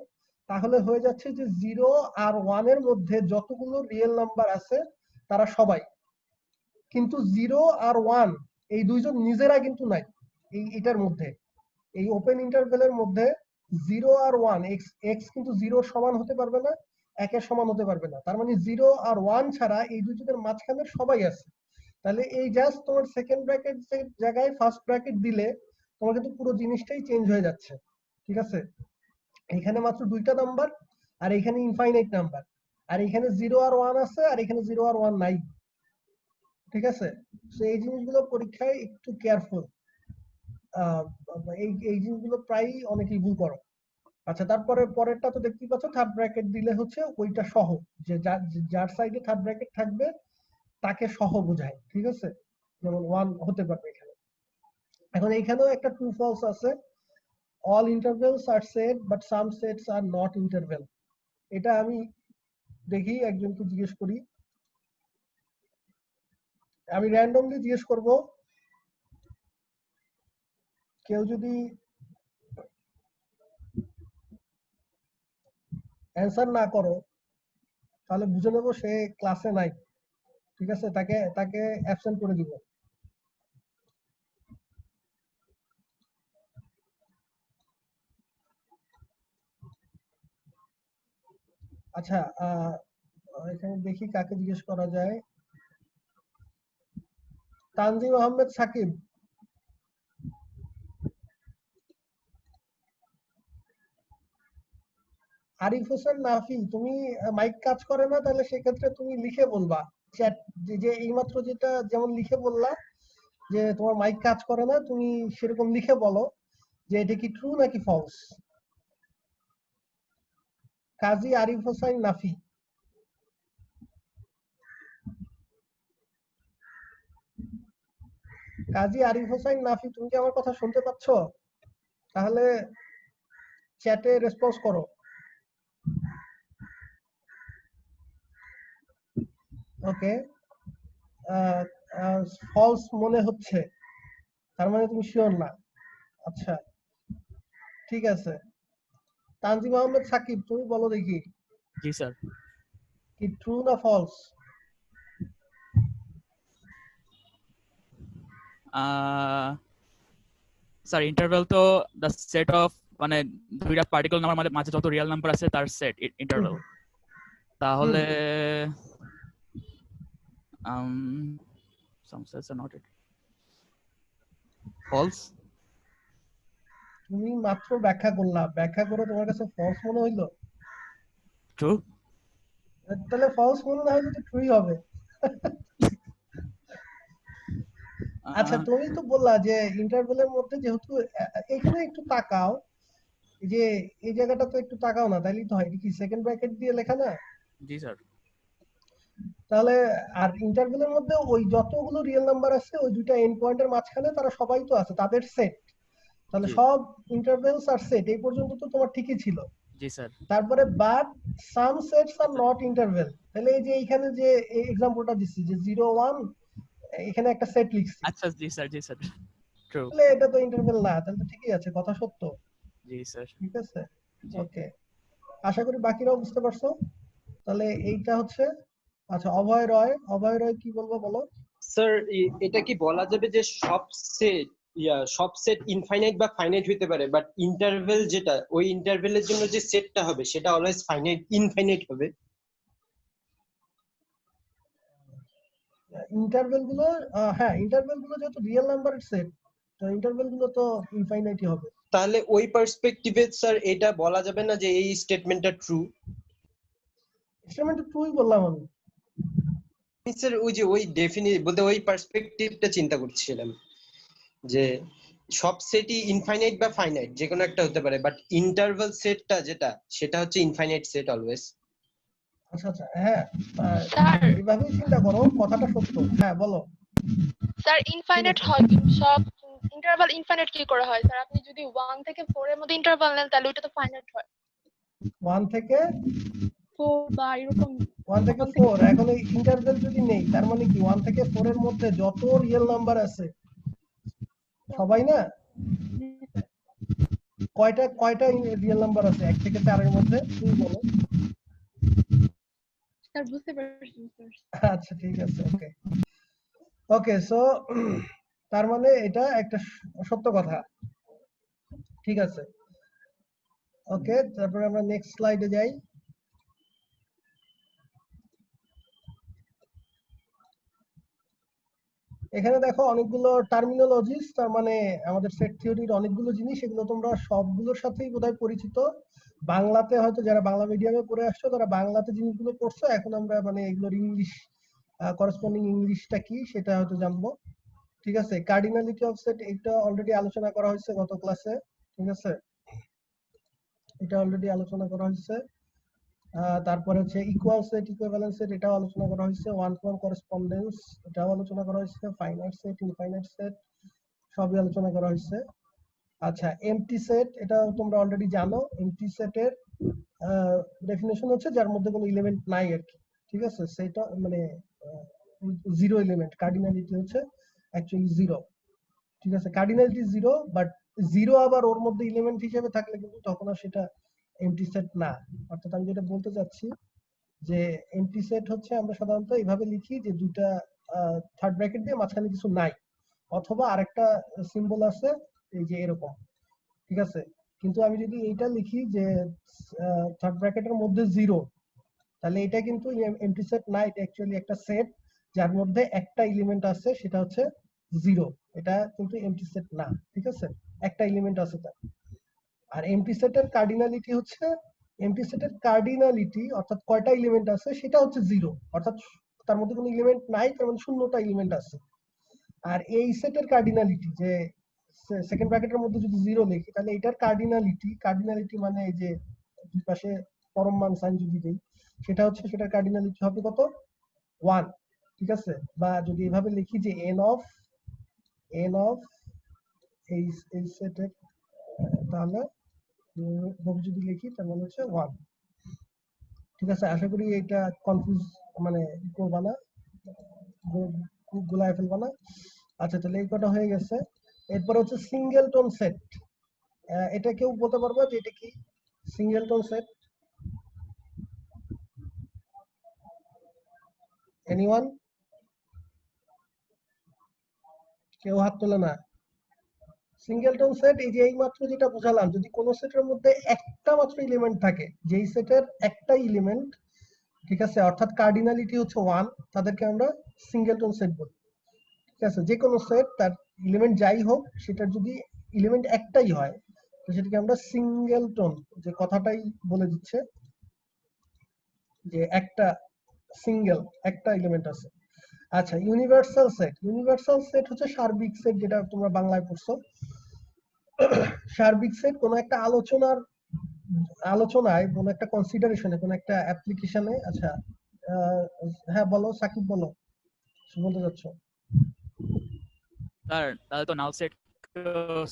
তাহলে হয়ে যাচ্ছে যে 0 আর 1 এর মধ্যে যতগুলো রিয়েল নাম্বার আছে তারা সবাই, কিন্তু 0 আর 1 এই দুইজন নিজেরা কিন্তু নাই এটার মধ্যে। এই ওপেন ইন্টারভেলের মধ্যে 0 আর 1 এক্স কিন্তু 0 সমান হতে পারবে না, একের সমান হতে পারবে না। তার মানে 0 আর 1 ছাড়া এই দুইটার মাঝখানে সবাই আছে। তাহলে এই জাস্ট তোমার সেকেন্ড ব্র্যাকেট জায়গায় ফার্স্ট ব্র্যাকেট দিলে তোমার কিন্তু পুরো জিনিসটাই চেঞ্জ হয়ে যাচ্ছে। ঠিক আছে, এখানে মাত্র দুইটা নাম্বার আর এখানে ইনফাইনাইট নাম্বার, আর এখানে 0 আর 1 আছে আর এখানে 0 আর 1 নাই। ঠিক আছে, তো এই জিনিসগুলো পরীক্ষায় একটু কেয়ারফুল, এই জিনিসগুলো প্রায়ই অনেকেই ভুল করো। আচ্ছা, তারপরে পরেরটা তো দেখতেই পাচ্ছ, থার্ড ব্র্যাকেট দিলে হচ্ছে ওইটা সহ, যে যার সাইডে থার্ড ব্র্যাকেট থাকবে তাকে সহ বোঝায়। ঠিক আছে, যেমন 1 হতে পারবে এখানে। এখন এখানেও একটা ট্রু ফলস আছে, all intervals are set but some sets are not interval। এটা আমি দেখি একজনকে জিজ্ঞেস করি, আমি র্যান্ডমলি জিজ্ঞেস করব, কেউ যদি অ্যান্সার না করো তাহলে বুঝে নেবো সে ক্লাসে নাই। ঠিক আছে, তাকে অ্যাবসেন্ট করে দিব। আচ্ছা, এখানে দেখি কাকে জিজ্ঞেস করা যায়। তানজিম আহমেদ সাকিব, আরিফ হোসেন নাফি, তুমি মাইক কাজ করে না, তাহলে সেক্ষেত্রে তুমি লিখে বলবা চ্যাট, যে এইমাত্র যেটা যেমন লিখে বললা যে তোমার মাইক কাজ করে না, তুমি সেরকম লিখে বলো যে এটা কি ট্রু নাকি ফলস। কাজী আরিফ হোসেন নাফি, কাজী আরিফ হোসেন নাফি, তুমি কি আমার কথা শুনতে পাচ্ছ? তাহলে চ্যাটে রেসপন্স করো। ওকে, ফলস মনে হচ্ছে, তার মানে তুমি শিওর না। আচ্ছা, ঠিক আছে। তানজিম আহমেদ সাকিব, তুমি বলো দেখি জি স্যার। কি ট্রু না ফলস? স্যার ইন্টারভ্যাল তো দ্য সেট অফ মানে দুইটা পার্টিকুলার নাম্বার মাঝে যত রিয়েল নাম্বার আছে তার সেট ইন্টারভ্যাল। তাহলে some sets are not false। তুমি মাত্র ব্যাখ্যা করলা, ব্যাখ্যা করে তোমার কাছে ফলস মনে হইলো? ট্রু। তাহলে ফলস মনে না হলে তো ট্রুই হবে। আচ্ছা, তুমি তো বললা যে ইন্টারভেলের মধ্যে যেহেতু এখানে একটু তাকাও, যে এই জায়গাটা তো একটু তাকাও না, তাইলেই তো হয়। এটা কি সেকেন্ড ব্র্যাকেট দিয়ে লেখা না? জি স্যার। তাহলে আর ইন্টারভেলের মধ্যে ওই যতগুলো রিয়েল নাম্বার আছে ওই দুইটা এন্ড পয়েন্টের মাঝখানে তারা সবাই তো আছে, তাদের সেট। তাহলে সব ইন্টারভেলস আর সেট এই পর্যন্ত তো তোমার ঠিকই ছিল। জি স্যার। তারপরে but some sets are not interval, তাহলে এই যে এখানে যে এক্সাম্পলটা দিচ্ছি যে 0 1, এখানে একটা সেট লিখছি। আচ্ছা, জি স্যার, জি স্যার, ট্রু। তাহলে এটা তো ইন্টারভেল না, তাহলে তো ঠিকই আছে, কথা সত্য। জি স্যার। ঠিক আছে, ওকে, আশা করি বাকিরাও বুঝতে পারছো। তাহলে এইটা হচ্ছে, আচ্ছা অভয় রয় কি বলবো বলো। স্যার এটা কি বলা যাবে যে সব সেট ইনফাইনাইট বা ফাইনাইট হতে পারে, বাট ইন্টারভেল যেটা ওই ইন্টারভেলের জন্য যে সেটটা হবে সেটা অলওয়েজ ইনফাইনাইট হবে? ইন্টারভেল গুলো, হ্যাঁ ইন্টারভেল গুলো যেহেতু রিয়েল নাম্বারের সেট, তো ইন্টারভেল গুলো তো ইনফাইনাইটই হবে। তাহলে ওই পার্সপেক্টিভে স্যার এটা বলা যাবে না যে এই স্টেটমেন্টটা ট্রু? স্টেটমেন্ট ট্রুই বললাম আমি। স্যার ওই যে ওই ডেফিনিট বলতে ওই পার্সপেক্টিভটা চিন্তা করছিলাম যে সব সেটই ইনফাইনাইট বা ফাইনাইট যে কোনো একটা হতে পারে, বাট ইন্টারভেল সেটটা যেটা সেটা হচ্ছে ইনফাইনাইট সেট অলওয়েজ। আচ্ছা আচ্ছা, হ্যাঁ এইভাবেই চিন্তা করো, কথাটা সত্য। হ্যাঁ বলো স্যার। ইনফাইনাইট হয় সব ইন্টারভাল ইনফাইনাইট কি করে হয় স্যার? আপনি যদি 1 থেকে 4 এর মধ্যে ইন্টারভাল নেন তাহলে ওটা তো ফাইনাইট হয়। 1 থেকে 4 বা এরকম 1 থেকে 4, এখন এই ইন্টারভেল যদি নেই তার মানে কি 1 থেকে 4 এর মধ্যে যত রিয়েল নাম্বার আছে সবাই না? কয়টা রিয়েল নাম্বার আছে 1 থেকে 4 এর মধ্যে তুমি বলো। স্যার বুঝতে পারছি স্যার। আচ্ছা ঠিক আছে, ওকে সো তার মানে এটা একটা সত্য কথা। ঠিক আছে, ওকে, তারপরে আমরা নেক্সট স্লাইডে যাই। এখানে দেখো অনেকগুলো টার্মিনোলজিস, তার মানে আমাদের সেট থিওরির অনেকগুলো জিনিস, এগুলো তোমরা সবগুলোর সাথেই বোধহয় পরিচিত। বাংলাতে হয়তো যারা বাংলা মিডিয়ামে পড়ে আসছো তারা বাংলাতে জিনিসগুলো পড়ছো, এখন আমরা মানে এগুলোর ইংলিশ করেসপন্ডিং ইংলিশটা কি সেটা হয়তো জানবো। ঠিক আছে, কার্ডিনালিটি অফ সেট এটা অলরেডি আলোচনা করা হয়েছে গত ক্লাসে। ঠিক আছে, এটা অলরেডি আলোচনা করা হয়েছে। তারপরে হচ্ছে ইকুয়াল সেট, ইকুইভ্যালেন্ট সেট এটাও আলোচনা করা হয়েছে। ওয়ান টু ওয়ান করেসপন্ডেন্স এটাও আলোচনা করা হয়েছে। ফাইনাইট সেট, ইনফাইনাইট সেট সবই আলোচনা করা হয়েছে। আচ্ছা, এমটি সেট এটাও তোমরা অলরেডি জানো। এমটি সেটের ডেফিনেশন হচ্ছে যার মধ্যে কোনো এলিমেন্ট নাই আর কি। ঠিক আছে, সেটা মানে জিরো এলিমেন্ট, কার্ডিনালিটি হচ্ছে অ্যাকচুয়ালি জিরো। ঠিক আছে, কার্ডিনালিটি জিরো, বাট জিরো আবার ওর মধ্যে এলিমেন্ট হিসেবে থাকলে কিন্তু তখন আর সেটা এমটি সেট না। অর্থাৎ আমি যেটা বলতে চাচ্ছি যে এমটি সেট হচ্ছে আমরা সাধারণত এইভাবে লিখি যে দুইটা থার্ড ব্র্যাকেট দিয়ে মাঝখানে কিছু নাই, অথবা আরেকটা সিম্বল আছে এই যে এরকম। ঠিক আছে, কিন্তু আমি যদি এইটা লিখি যে থার্ড ব্র্যাকেটের মধ্যে জিরো, তাহলে এটা কিন্তু এমটি সেট না, এটা অ্যাকচুয়ালি একটা সেট যার মধ্যে একটা এলিমেন্ট আছে সেটা হচ্ছে জিরো। এটা কিন্তু এমটি সেট না। ঠিক আছে, একটা এলিমেন্ট আছে তার। আর এমটি সেটের কার্ডিনালিটি হচ্ছে, এমটি সেটের কার্ডিনালিটি অর্থাৎ কয়টা এলিমেন্ট আছে সেটা হচ্ছে জিরো, অর্থাৎ তার মধ্যে কোনো এলিমেন্ট নাই, তার মানে শূন্যটা এলিমেন্ট আছে। আর এই সেটের কার্ডিনালিটি যে সেকেন্ড ব্র্যাকেটের মধ্যে যদি জিরো লিখি তাহলে এটার কার্ডিনালিটি মানে এই যে দুই পাশে পরম মান সাইন যদি দেই সেটা হচ্ছে, সেটার কার্ডিনালিটি হবে কত? 1। ঠিক আছে, বা যদি এভাবে লিখি যে এন অফ এই সেটের, তাহলে যদি লিখি তার মানে হচ্ছে 1। ঠিক আছে, আশা করি এটা কনফিউজ মানে করবা না, গুলায় ফেলবা না। আচ্ছা, তাহলে এই কটা হয়ে গেছে। এরপর হচ্ছে সিঙ্গেলটন সেট। এটা কেউ বলতে পারবো যে এটা কি সিঙ্গেলটন সেট? এনিওয়ান? কেউ হাত তোলে না। সিঙ্গেলটন সেট এই যে এই মাত্র যেটা বোঝালাম, যদি কোনো সেটের মধ্যে একটা মাত্র এলিমেন্ট থাকে, যেই সেটের একটা এলিমেন্ট, ঠিক আছে, অর্থাৎ কার্ডিনালিটি হচ্ছে 1, তাদেরকে আমরা সিঙ্গেলটন সেট বলি। ঠিক আছে, যে কোনো সেট তার এলিমেন্ট যাই হোক সেটার যদি এলিমেন্ট একটাই হয় তো সেটাকে আমরা সিঙ্গেলটন, যে কথাটাই বলে দিচ্ছে যে একটা সিঙ্গেল একটা এলিমেন্ট আছে। আচ্ছা, ইউনিভার্সাল সেট হচ্ছে সার্বিক সেট, যেটা তোমরা বাংলায় পড়ছো। সার্বিক সেট কোন একটা আলোচনায়, কোন একটা কনসিডারেশনে, কোন একটা অ্যাপ্লিকেশনে। আচ্ছা, হ্যাঁ বলো সাকিব, বলো কি বলতে যাচ্ছ? স্যার তাহলে তো নাল সেট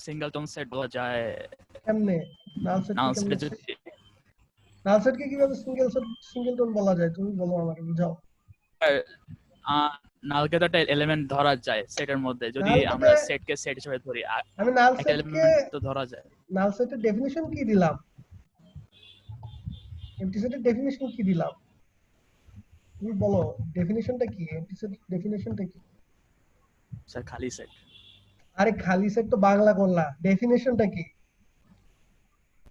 সিঙ্গেলটন সেট বলা যায়। কেমনে নাল সেটকে কিভাবে সিঙ্গেলটন বলা যায়? তুমি বলো, আমাকে বুঝাও। নালকে তো একটা এলিমেন্ট ধরা যায় সেটের মধ্যে, যদি আমরা সেটকে সেট হিসেবে ধরি। আমি নাল একটা এলিমেন্ট তো ধরা যায়। নাল সেটের ডেফিনিশন কি দিলাম? এমটি সেটের ডেফিনিশন কি দিলাম? তুমি বলো ডেফিনিশনটা কি? এমটি সেটের ডেফিনিশনটা কি? স্যার খালি সেট। আরে খালি সেট তো বাংলা করলা, ডেফিনিশনটা কি?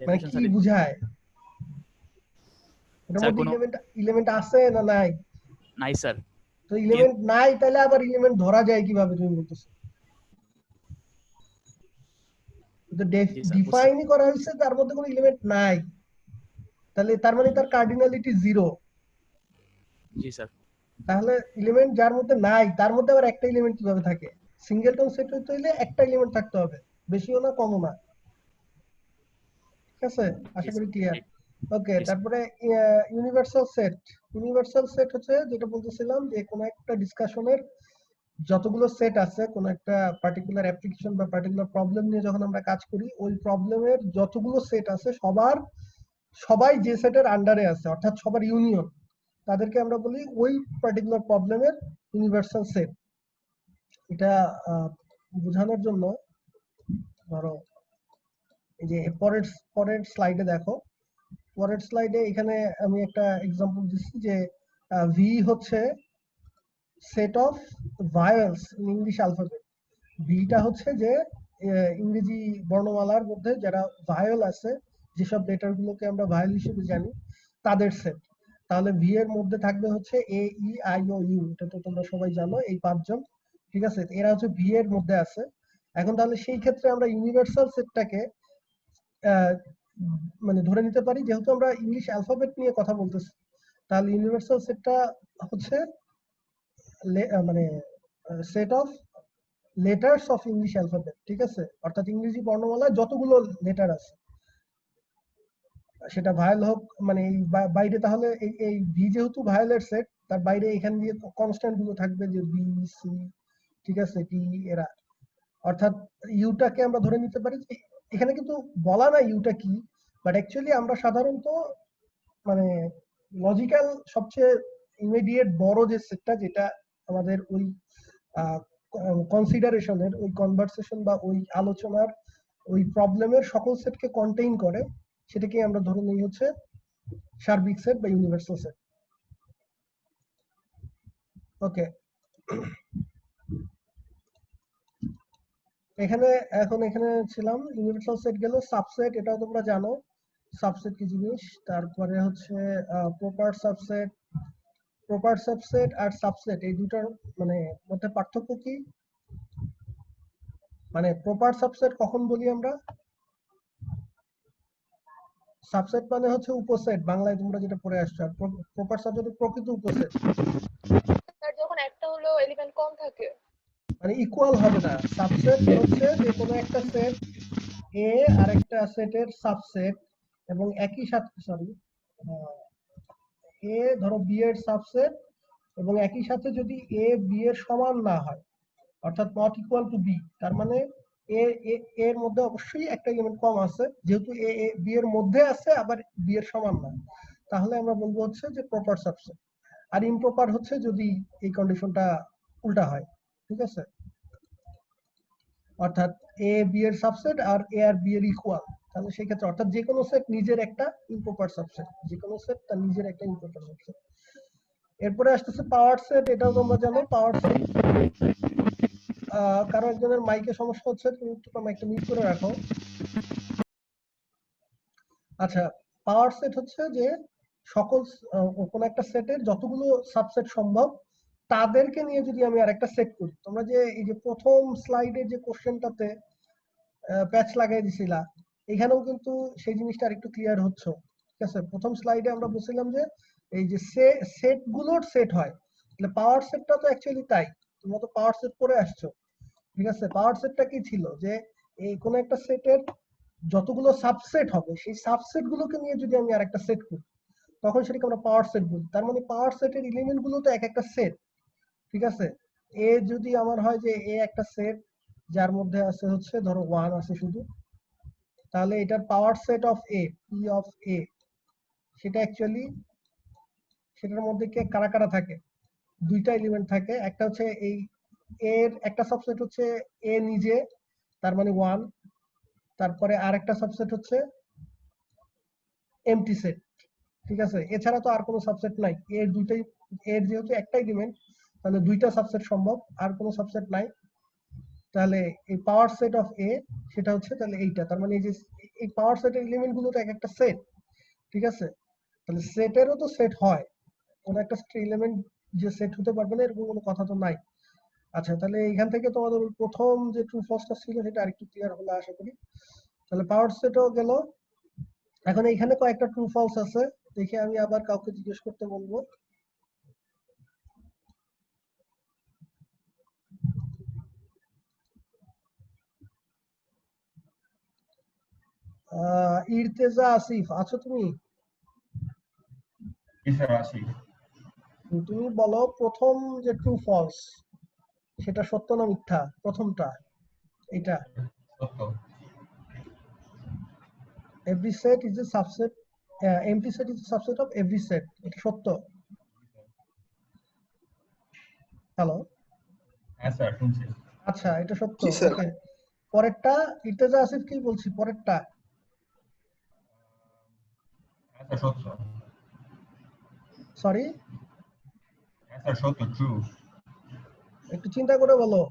মানে কি বুঝায়? এর মধ্যে এলিমেন্ট আছে না নাই? নাই স্যার। তো এলিমেন্ট নাই, তাহলে আবার এলিমেন্ট ধরা যায় কিভাবে তুমি বলতেছো? তো ডিফাইনই করা হয়েছে তার মধ্যে কোনো এলিমেন্ট নাই, তাহলে তার মানে তার কার্ডিনালিটি 0। জি স্যার। তাহলে এলিমেন্ট যার মধ্যে নাই তার মধ্যে আবার একটা এলিমেন্ট কিভাবে থাকে? সিঙ্গেলটন সেট হইতে হলে একটা এলিমেন্ট থাকতে হবে, বেশিও না কমও না। ঠিক আছে, আশা করি ক্লিয়ার। ওকে, তারপরে ইউনিভার্সাল সেট হচ্ছে যেটা বলতেছিলাম যে কোনো একটা ডিসকাশনের যতগুলো সেট আছে, কোন একটা পার্টিকুলার অ্যাপ্লিকেশন বা পার্টিকুলার প্রবলেম নিয়ে যখন আমরা কাজ করি, ওই প্রবলেমের যতগুলো সেট আছে সবাই যে সেটের আন্ডারে আছে, অর্থাৎ সবার ইউনিয়ন, তাদেরকে আমরা বলি ওই পার্টিকুলার প্রবলেমের ইউনিভার্সাল সেট। এটা বোঝানোর জন্য ধরো এই যে পরের স্লাইডে দেখো, পরের স্লাইডে এখানে আমি একটা এক্সাম্পল দিচ্ছি যে ভি হচ্ছে set of vowels in English alphabet. ভিটা হচ্ছে যে ইংরেজি বর্ণমালার মধ্যে যারা ভায়েল আছে, যেসব লেটার গুলোকে আমরা ভায়েল হিসেবে জানি, তাদের সেট। তাহলে ভি এর মধ্যে থাকবে হচ্ছে এ ই আই ও ইউ, এটা তো তোমরা সবাই জানো, এই 5 জন। ঠিক আছে, এরা হচ্ছে ভি এর মধ্যে আছে। এখন তাহলে সেই ক্ষেত্রে আমরা ইউনিভার্সাল সেটটাকে মানে ধরে নিতে পারি, যেহেতু আমরা ইংলিশ অ্যালফাবেট নিয়ে কথা বলতেছি, তাহলে ইউনিভার্সাল সেটটা হচ্ছে মানে set of letters of English alphabet, ঠিক আছে, অর্থাৎ ইংরেজি বর্ণমালায় যতগুলো লেটার আছে, সেটা ভায়েল হোক, মানে এই বাইরে তাহলে এই ভি যেহেতু ভায়েলের সেট, তার বাইরে এখানে দিয়ে কনস্ট্যান্ট গুলো থাকবে, যে বি, সি, ঠিক আছে, টি, এরা, অর্থাৎ ইউটাকে আমরা ধরে নিতে পারি যে এখানে কিন্তু বলা না ইউটা কি, বাট অ্যাকচুয়ালি আমরা সাধারণত মানে লজিক্যাল সবচেয়ে ইমিডিয়েট বড় যে সেটটা, যেটা আমাদের ওই কনসিডারেশনের, ওই কনভারসেশন বা ওই আলোচনার, ওই প্রবলেমের সকল সেটকে কন্টেইন করে, সেটাকে আমরা ধরে নিই হচ্ছে সার্বিক সেট বা ইউনিভার্সাল সেট। ওকে, এখানে ছিলাম, ইউনিভার্সাল সেট গেল। সাবসেট, এটাও তোমরা জানো সাবসেট কি জিনিস। তারপরে হচ্ছে প্রপার সাবসেট আর সাবসেট, এই দুটার মানে মধ্যে পার্থক্য কি? মানে প্রপার সাবসেট কখন বলি আমরা? সাবসেট মানে হচ্ছে উপসেট, বাংলায় তোমরা যেটা পড়ে আসছো। আর প্রপার সাবসেট প্রকৃত উপসেট, স্যার যখন একটা হলো এলিমেন্ট কম থাকে, মানে ইকুয়াল হবে না। সাবসেট হচ্ছে যে কোনো একটা সেট এ আর একটা সেটের সাবসেট, এবং একই সাথে এ ধরো বি এর সাবসেট, এবং একই সাথে যদি এ বি এর সমান না হয়, অর্থাৎ নট ইকুয়াল টু বি, তার মানে এ এর মধ্যে অবশ্যই একটা এলিমেন্ট কম আছে, যেহেতু এ বি এর মধ্যে আছে আবার বি এর সমান না, তাহলে আমরা বলবো হচ্ছে যে প্রপার সাবসেট। আর ইমপ্রপার হচ্ছে যদি এই কন্ডিশনটা উল্টা হয়, ঠিক আছে, অর্থাৎ এ বি এর সাবসেট আর এ আর বি এর ইকুয়াল, তাহলে সেই ক্ষেত্রে অর্থাৎ যে কোনো সেট নিজের একটা ইমপ্রপার সাবসেট, যে কোনো সেট তার নিজের একটা ইমপ্রপার সাবসেট। এরপরে আসতেছে পাওয়ার সেট, এটাও তোমরা জানো। পাওয়ার সেট, কারো একজনের মাইকে সমস্যা হচ্ছে, তুমি একটু মাইকটা মিউট করে রাখো। আচ্ছা, পাওয়ার সেট হচ্ছে যে সকল কোন একটা সেটের যতগুলো সাবসেট সম্ভব তাদেরকে নিয়ে যদি আমি আরেকটা সেট করি। তোমরা যে এই যে প্রথম স্লাইডে যে কোশ্চেনটাতে প্যাচ লাগাই দিছিলা, এখানেও কিন্তু সেই জিনিসটা আরেকটু ক্লিয়ার হচ্ছে, ঠিক আছে। প্রথম স্লাইডে আমরা বলছিলাম যে এই যে সেট গুলোর সেট হয়, তাহলে পাওয়ার সেটটা তো অ্যাকচুয়ালি তাই, তোমরা তো পাওয়ার সেট করে আসছো, ঠিক আছে। পাওয়ার সেটটা কি ছিল, যে এই কোন একটা সেটের যতগুলো সাবসেট হবে, সেই সাবসেট গুলোকে নিয়ে যদি আমি আরেকটা সেট করি, তখন সেটাকে আমরা পাওয়ার সেট বলি। তার মানে পাওয়ার সেটের এলিমেন্ট গুলো তো এক একটা সেট, ঠিক আছে। এ যদি আমার হয় যে এ একটা সেট যার মধ্যে আছে হচ্ছে ধরো 1 আছে শুধু, তাহলে এটার power set of A, P of A, সেটা অ্যাকচুয়ালি সেটার মধ্যে কে কারা কারা থাকে? দুইটা এলিমেন্ট থাকে। একটা হচ্ছে এই এর একটা সাবসেট হচ্ছে এ নিজে, তার মানে 1, তারপরে আরেকটা সাবসেট হচ্ছে এমটি সেট, ঠিক আছে। এছাড়া তো আর কোনো সাবসেট নাই, এর দুইটাই, এর যেহেতু একটা এলিমেন্ট, তাহলে দুইটা সাবসেট সম্ভব, আর কোনো সাবসেট নাই। তাহলে এই পাওয়ার সেট অফ এ, সেটা হচ্ছে তাহলে এইটা, তার মানে এই যে এই পাওয়ার সেটের এলিমেন্ট গুলো তো এক একটা সেট, ঠিক আছে। তাহলে সেটেরও তো সেট হয়, কোন একটা এলিমেন্ট যে সেট হতে পারবে না এরকম কোনো কথা তো নাই। আচ্ছা, তাহলে এখান থেকে তোমাদের প্রথম যে ট্রু ফলসটা ছিল সেটা আরেকটু ক্লিয়ার হলো আশা করি। তাহলে পাওয়ার সেটও গেল। এখন এখানে কয়েকটা ট্রু ফলস আছে, দেখে আমি আবার কাউকে জিজ্ঞেস করতে বলবো। ইরতেজা আসিফ, আছো তুমি? তুমি বলো প্রথম যে ট্রু ফলস, সেটা সত্য না মিথ্যা? প্রথমটা এটা, every set is a subset, empty set is a subset of every set, এটা সত্য? হ্যালো, হ্যাঁ স্যার শুনছি। আচ্ছা, এটা সত্য। জি স্যার। ওকে, পরেরটা ইরতেজা আসিফ কি বলছি, পরেরটা? হ্যাঁ স্যার সত্য। সরি, হ্যাঁ স্যার সত্য, ট্রু। একটু চিন্তা করে বলো।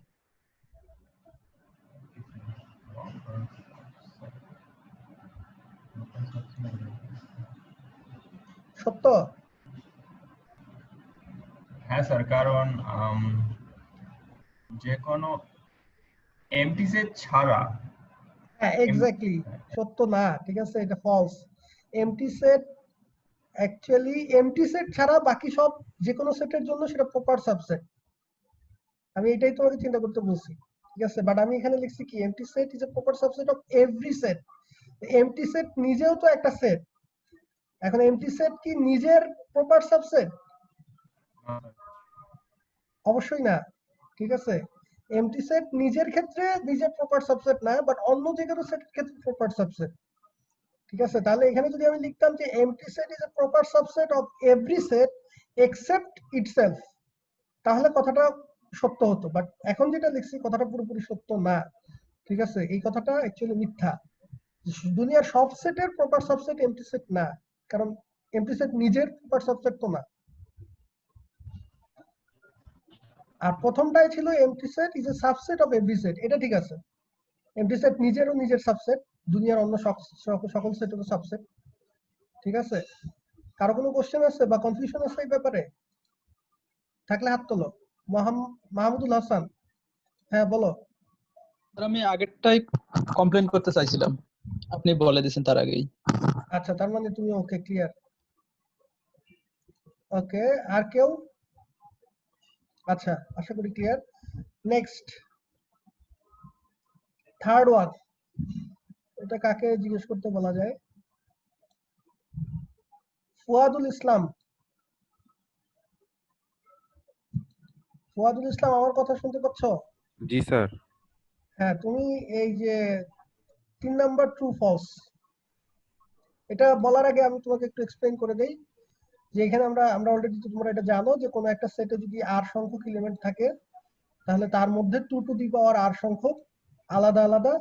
সত্য? হ্যাঁ স্যার, কারণ যে কোনো এমটি সেট ছাড়া হ্যাঁ এক্স্যাক্টলি, সত্য না, ঠিক আছে, এটা false. Empty set actually empty set ছাড়া বাকি সব যে কোনো সেটের জন্য সেটা প্রপার সাবসেট। আমি এটাই তোমাকে চিন্তা করতে বলছি, ঠিক আছে, বাট আমি এখানে লিখছি কি MT set is a proper subset of every set. MT set নিজেও তো একটা সেট, এখন এমটি সেট কি নিজের প্রপার সাবসেট? অবশ্যই না, ঠিক আছে। এমটি সেট নিজের ক্ষেত্রে নিজের প্রপার সাবসেট না, বাট অন্য যে কোনো সেটের ক্ষেত্রে প্রপার সাবসেট, ঠিক আছে। তাহলে এখানে যদি আমি লিখতাম যে MT set is a proper subset of every set except itself, তাহলে কথাটা সত্য হতো, বাট এখন যেটা লিখছি কথাটা পুরোপুরি সত্য না, ঠিক আছে। এই কথাটা অ্যাকচুয়ালি মিথ্যা। দুনিয়ার সব সেটের প্রপার সাবসেট এমটি সেট না, কারণ এমটি সেট নিজের প্রপার সাবসেট তো না। আর প্রথমটাই ছিল MT set is a subset of every set, এটা ঠিক আছে। এমটি সেট নিজেরও নিজের সাবসেট, দুনিয়ার অন্য সকল সেটেরও সাবসেট, ঠিক আছে। কারো কোনো কোশ্চেন আছে বা কনফিউশন আছে এই ব্যাপারে? থাকলে হাত তোলো। মাহমুদুল হাসান, হ্যাঁ বলো। আমি আগেরটাই কমপ্লেন করতে চাইছিলাম, আপনি বলে দিয়েছেন তার আগেই। আচ্ছা, তার মানে তুমি ওকে, ক্লিয়ার। ওকে, আর কেউ? আচ্ছা, আশা করি ক্লিয়ার। নেক্সট, থার্ড ওয়ান, এটা কাকে জিজ্ঞেস করতে বলা যায়? ফুয়াদুল ইসলাম। ফুয়াদুল ইসলাম, আমার কথা শুনতে পাচ্ছ? জি স্যার। হ্যাঁ, তুমি এই যে 3 নাম্বার ট্রু ফলস, এটা বলার আগে আমি তোমাকে একটু এক্সপ্লেইন করে দেই যে এখানে আমরা অলরেডি, তোমরা এটা জানো যে কোনো একটা সেটে যদি r সংখ্যক এলিমেন্ট থাকে তাহলে তার মধ্যে 2 টু দি পাওয়ার r সংখ্যক আলাদা আলাদা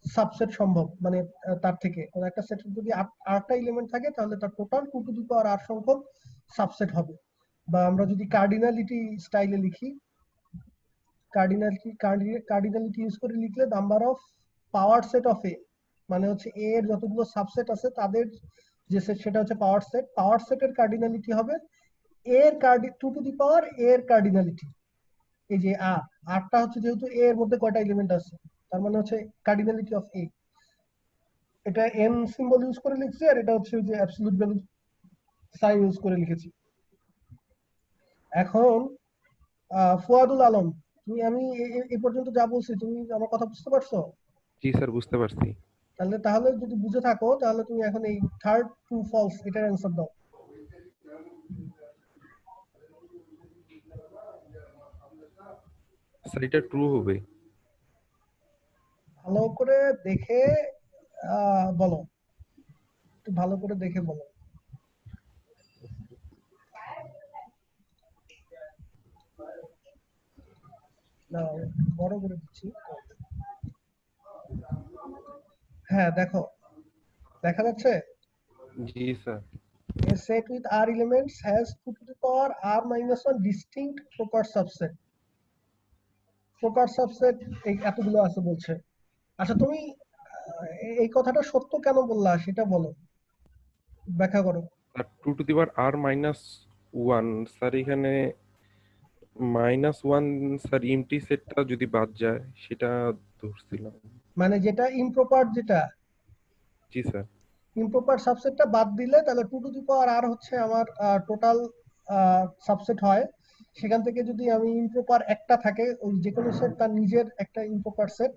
সাবসেট সম্ভব। মানে তার থেকে কোনো একটা সেটে যদি 8টা এলিমেন্ট থাকে তাহলে তার total 2 to the power r সংখ্যক সাবসেট হবে। বা আমরা যদি কার্ডিনালিটি স্টাইলে লিখি, কার্ডিনালিটি ইউজ করে লিখলে number of power set of A, মানে হচ্ছে এ এর যতগুলো সাবসেট আছে তাদের যে সেট সেটা হচ্ছে পাওয়ার সেট। পাওয়ার সেটের কার্ডিনালিটি হবে এর 2 টু দি পাওয়ার এর কার্ডিনালিটি। এই যে আরটা হচ্ছে যেহেতু এ এর মধ্যে কয়টা এলিমেন্ট আছে, তার মানে হচ্ছে কার্ডিনালিটি অফ এ। এটা এন সিম্বল ইউজ করে লিখছি, আর এটা হচ্ছে যে অ্যাবসলিউট ভ্যালু সাইন ইউজ করে লিখেছি। এখন ফুয়াদুল আলম, আমি এই পর্যন্ত যা বলছি তুমি আমার কথা বুঝতে পারছো? জি স্যার, বুঝতে পারছি। তাহলে যদি বুঝে থাকো তাহলে তুমি এখন এই থার্ড ট্রু ফলস এটার অ্যানসার দাও। স্যার এটা ট্রু হবে। ভালো করে দেখে বলো, একটু ভালো করে দেখে বলো। না, বড় করে দিচ্ছি। হ্যাঁ দেখো, দেখা যাচ্ছে? জি sir. A set with r elements has 2 to the power r minus 1 distinct proper subset. Proper subset এতগুলো আছে বলছে। আচ্ছা, তুমি এই কথাটা সত্য কেন বললা সেটা বলো, ব্যাখ্যা করো। Sir 2 to the power r minus 1, sir এখানে -1 স্যার এমটি সেটটা যদি বাদ যায় সেটা ধরছিলাম। মানে যেটা ইমপ্রপার, যেটা জি স্যার। ইমপ্রপার সাবসেটটা বাদ দিলে তাহলে 2 টু দি পাওয়ার r হচ্ছে আমার টোটাল সাবসেট হয়। সেখান থেকে যদি আমি ইমপ্রপার একটা থাকে, ওই যে কোনো সেট তার নিজের একটা ইমপ্রপার সেট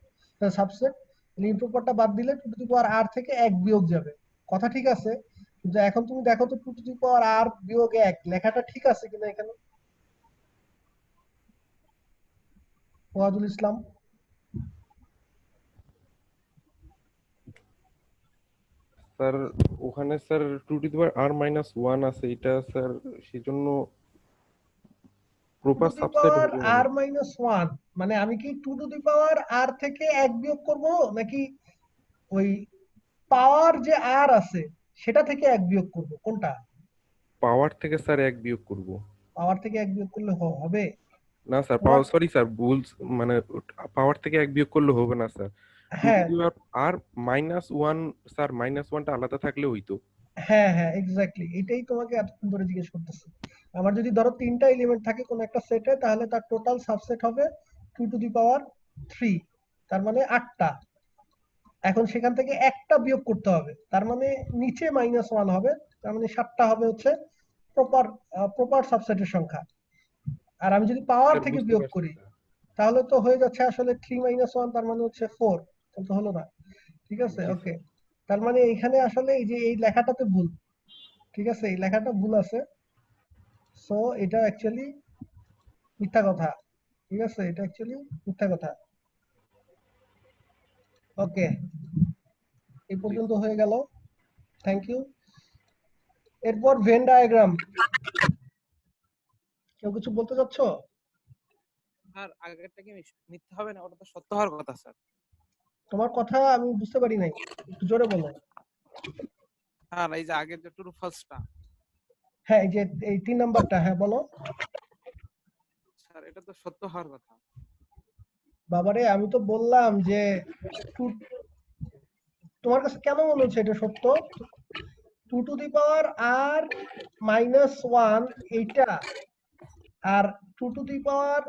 সাবসেট, ইমপ্রপারটা বাদ দিলে 2 টু দি পাওয়ার r থেকে 1 বিয়োগ যাবে। কথা ঠিক আছে, কিন্তু এখন তুমি দেখো তো 2 টু দি পাওয়ার r বিয়োগ 1 লেখাটা ঠিক আছে কিনা এখানে? ওয়াজুল ইসলাম, স্যার ওখানে sir 2 to the power r minus 1 আছে, এটা স্যার সেজন্য প্রপার সাবসেট হবে r মাইনাস 1 মানে আমি কি 2 টু দি পাওয়ার r থেকে 1 বিয়োগ করব, নাকি ওই পাওয়ার যে r আছে সেটা থেকে 1 বিয়োগ করব? কোনটা? পাওয়ার থেকে স্যার 1 বিয়োগ করব। পাওয়ার থেকে 1 বিয়োগ করলে হবে না স্যার, পাওয়ার, সরি স্যার, ভুল, মানে পাওয়ার থেকে 1 বিয়োগ করলে হবে না স্যার। 2 টু হ্যাঁ দি পাওয়ার r মাইনাস 1, স্যার -1টা আলাদা থাকলে হইতো। হ্যাঁ হ্যাঁ এক্স্যাক্টলি, এটাই তোমাকে এতক্ষণ ধরে জিজ্ঞেস করতেছি। আমার যদি ধরো 3টা এলিমেন্ট থাকে কোন একটা সেটে, তাহলে তার টোটাল সাবসেট হবে 2 টু দি পাওয়ার 3, তার মানে 8টা। এখন সেখান থেকে একটা বিয়োগ করতে হবে, তার মানে নিচে -1 হবে, তার মানে 7টা হবে হচ্ছে প্রপার সাবসেটের সংখ্যা। আর আমি যদি পাওয়ার থেকে বুঝতে বিয়োগ পারছি করি স্যার। তাহলে তো হয়ে যাচ্ছে আসলে 3 - 1, তার মানে হচ্ছে 4, তাহলে তো হলো না। ঠিক আছে, জি ওকে। তার মানে এখানে আসলে এই যে এই লেখাটাতে ভুল, ঠিক আছে, এই লেখাটা ভুল আছে, সো এটা অ্যাকচুয়ালি মিথ্যা কথা। ঠিক আছে, এটা অ্যাকচুয়ালি মিথ্যা কথা। ওকে, এই পর্যন্ত হয়ে গেল, থ্যাংক ইউ। এরপর ভেন ডায়াগ্রাম, কেউ কিছু বলতে চাচ্ছ? স্যার আগেরটা কি মিথ্যা হবে না, ওটা তো সত্য হওয়ার কথা স্যার। তোমার কথা আমি বুঝতে পারি নাই, একটু জোরে বলো। স্যার এই যে আগের যে ট্রু ফলসটা, হ্যাঁ, এই যে এই 3 নাম্বারটা, হ্যাঁ বলো। স্যার এটা তো সত্য হওয়ার কথা। বাবারে, আমি তো বললাম যে তোমার কাছে কেন মনে হচ্ছে এটা সত্য? 2 টু দি পাওয়ার আর -1 এইটা, আর 2 টু দি পাওয়ার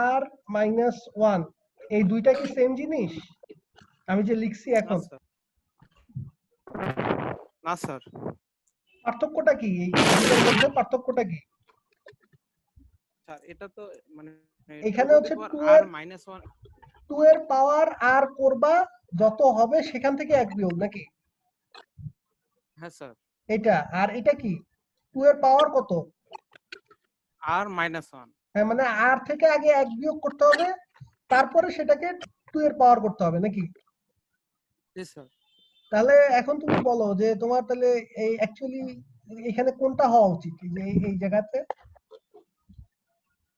আর -1, এই দুইটা কি সেম জিনিস আমি যে লিখছি এখন? না স্যার। পার্থক্যটা কি, এই দুইটার মধ্যে পার্থক্যটা কি? স্যার এটা তো মানে এখানে হচ্ছে 2 r এর পাওয়ার আর করবা, যত হবে সেখান থেকে এক বিয়োগ, নাকি? হ্যাঁ স্যার। এটা আর এটা কি 2 এর পাওয়ার কত? r -1। হ্যাঁ, মানে আর থেকে আগে এক বিয়োগ করতে হবে, তারপরে সেটাকে 2 এর পাওয়ার করতে হবে, নাকি? জি স্যার। তাহলে এখন তুমি বলো যে তোমার তাহলে এই অ্যাকচুয়ালি এখানে কোনটা হওয়া উচিত, এই যে এই জায়গাতে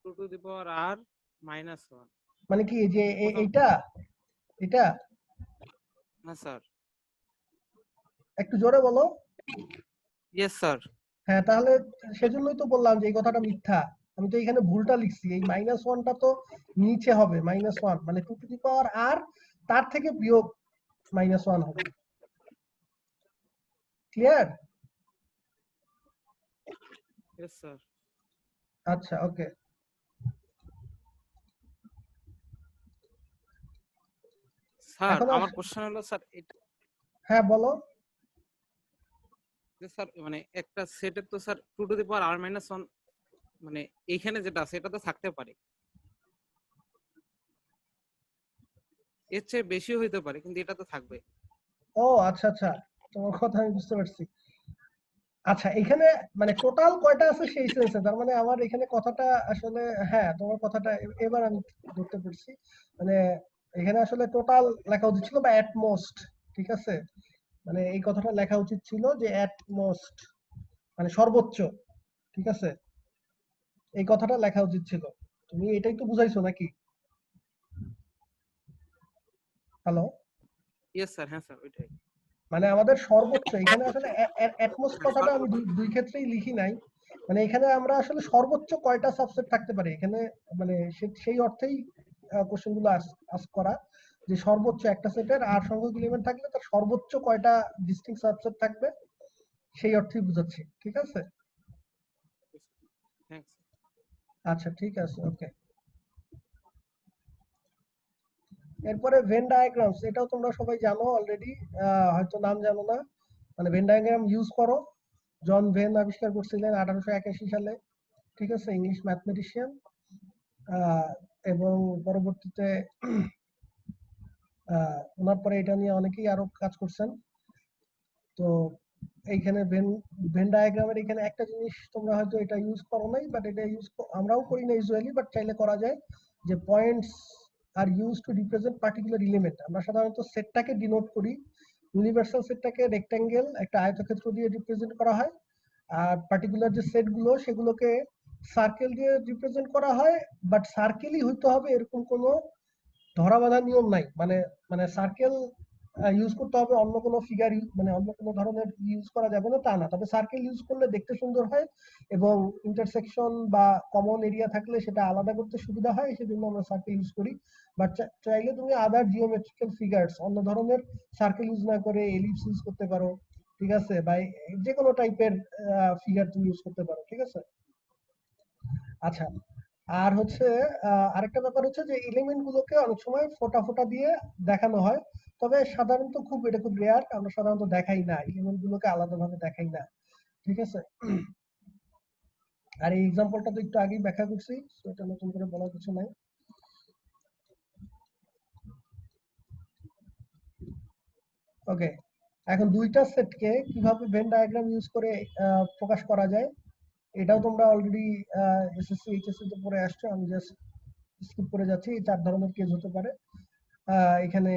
2 টু দি পাওয়ার r -1। মানে কি এই যে এইটা এটা? হ্যাঁ স্যার। একটু জোরে বলো। Yes sir. হ্যাঁ, তাহলে সেজন্যই তো বললাম যে এই কথাটা মিথ্যা। আমি তো এখানে ভুলটা লিখছি, এই -1টা তো নিচে হবে, -1 মানে 2 টু দি পাওয়ার আর, তার থেকে বিয়োগ -1 হবে। ক্লিয়ার? Yes sir. আচ্ছা, ওকে। স্যার এখন আমার কোশ্চেন হলো স্যার এটা, হ্যাঁ বলো। যে স্যার মানে একটা সেটের তো sir 2 to the power r -1 মানে এইখানে যেটা আছে এটা তো থাকতে পারে, এর চেয়ে বেশিও হইতে পারে, কিন্তু এটা তো থাকবে। ও আচ্ছা আচ্ছা, তোমার কথা আমি বুঝতে পারছি। আচ্ছা, এখানে মানে টোটাল কয়টা আছে সেই সেন্সে, তার মানে আমার এখানে কথাটা আসলে, হ্যাঁ তোমার কথাটা এবার আমি ধরতে পারছি। মানে এখানে আসলে টোটাল লেখা উচিত ছিল, বা অ্যাট মোস্ট, ঠিক আছে, মানে এই কথাটা লেখা উচিত ছিল যে অ্যাট মোস্ট মানে সর্বোচ্চ, ঠিক আছে, এই কথাটা লেখা উচিত ছিল। তুমি এটাই তো বুঝাইছো নাকি? হ্যালো? Yes sir. হ্যাঁ স্যার ওইটাই। মানে আমাদের সর্বোচ্চ এখানে আসলে অ্যাটমোস্ট কথাটা আমি দুই ক্ষেত্রেই লিখি নাই। মানে এখানে আমরা আসলে সর্বোচ্চ কয়টা সাবসেট থাকতে পারে এখানে, মানে সেই অর্থেই কোশ্চেন গুলো আস্ক করা, যে সর্বোচ্চ একটা সেটের আর সংখ্যক এলিমেন্ট থাকলে তার সর্বোচ্চ কয়টা ডিস্টিংক্ট সাবসেট থাকবে, সেই অর্থেই বুঝাচ্ছি, ঠিক আছে? থ্যাঙ্কস। আচ্ছা, ঠিক আছে, ওকে। এরপরে ভেন ডায়াগ্রামস, এটাও তোমরা সবাই জানো অলরেডি, হয়তো নাম জানো না। মানে ভেন ডায়াগ্রাম ইউজ করো, জন ভেন আবিষ্কার করছিলেন 1881 সালে, ঠিক আছে, ইংলিশ ম্যাথমেটিশিয়ান, এবং পরবর্তীতে ওনার পরে এটা নিয়ে অনেকেই আরো কাজ করছেন। তো এইখানে ভেন ডায়াগ্রামের এখানে একটা জিনিস তোমরা হয়তো এটা ইউজ করো নাই, বাট এটা ইউজ আমরাও করি না ইউজুয়ালি, বাট চাইলে করা যায়, যে points are use to represent particular element. আমরা সাধারণত সেটটাকে ডিনোট করি, ইউনিভার্সাল সেটটাকে রেক্ট্যাঙ্গেল একটা আয়তক্ষেত্র দিয়ে রিপ্রেজেন্ট করা হয়, আর পার্টিকুলার যে সেটগুলো সেগুলোকে সার্কেল দিয়ে রিপ্রেজেন্ট করা হয়। বাট সার্কেলই হইতে হবে এরকম কোনো ধরা বাঁধা নিয়ম নাই, মানে মানে সার্কেল ইউজ করতে হবে, অন্য কোনো ফিগার মানে অন্য কোনো ধরনের ইউজ করা যাবে না তা না, তবে সার্কেল ইউজ করলে দেখতে সুন্দর হয়, এবং ইন্টারসেকশন বা কমন এরিয়া থাকলে সেটা আলাদা করতে সুবিধা হয়, সেজন্য আমরা সার্কেল ইউজ করি। বাট চাইলে তুমি আদার জিওমেট্রিক্যাল ফিগারস অন্য ধরনের সার্কেল ইউজ না করে এলিপস ইউজ করতে পারো, ঠিক আছে, বা যে কোনো টাইপের ফিগার তুমি ইউজ করতে পারো, ঠিক আছে। আচ্ছা, আর হচ্ছে আরেকটা ব্যাপার হচ্ছে যে এলিমেন্ট গুলোকে অনেক সময় ফোঁটা ফোঁটা দিয়ে দেখানো হয়, তবে সাধারণত এটা খুব রেয়ার, আমরা সাধারণত দেখাই না, এলিমেন্ট গুলোকে আলাদাভাবে দেখাই না, ঠিক আছে। আর এই এক্সাম্পলটা তো একটু আগেই ব্যাখ্যা করছি, তো এটা নতুন করে বলার কিছু নাই। ওকে, এখন দুইটা সেটকে কিভাবে ভেন ডায়াগ্রাম ইউজ করে প্রকাশ করা যায় এটাও তোমরা অলরেডি এসএসসি এইচএসসি তে পড়ে আসছো, আমি জাস্ট স্কিপ করে যাচ্ছি। এই 4 ধরনের কেস হতে পারে। এখানে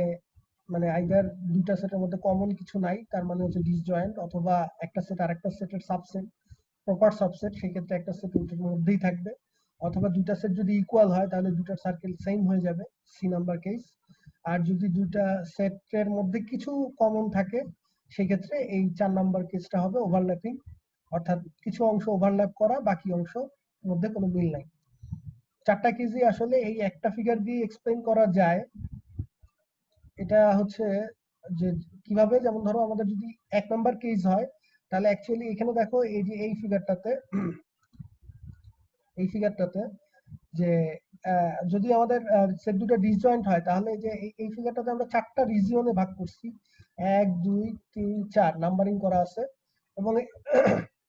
মানে আইদার দুইটা সেটের মধ্যে কমন কিছু নাই, তার মানে হচ্ছে ডিসজয়েন্ট, অথবা একটা সেট আরেকটা সেটের সাবসেট, প্রপার সাবসেট, সেই ক্ষেত্রে একটা সেট ওটার মধ্যেই থাকবে, অথবা দুইটা সেট যদি ইকুয়াল হয় তাহলে দুইটার সার্কেল সেম হয়ে যাবে, সি নাম্বার কেস। আর যদি দুইটা সেটের মধ্যে কিছু কমন থাকে সেই ক্ষেত্রে এই 4 নাম্বার কেসটা হবে ওভারল্যাপিং, অর্থাৎ কিছু অংশ ওভারল্যাপ করা, বাকি অংশ মধ্যে কোনো মিল নাই। 4টা কেসই আসলে এই একটা ফিগার দিয়ে এক্সপ্লেইন করা যায়। এটা হচ্ছে যে কিভাবে, যেমন ধরো আমাদের যদি 1 নাম্বার কেস হয় তাহলে অ্যাকচুয়ালি এখানে দেখো এই যে এই ফিগারটাতে যে যদি আমাদের সেট দুটো ডিসজয়েন্ট হয় তাহলে যে এই ফিগারটাতে আমরা 4টা রিজিয়নে ভাগ করছি, 1 2 3 4 নাম্বারিং করা আছে, এবং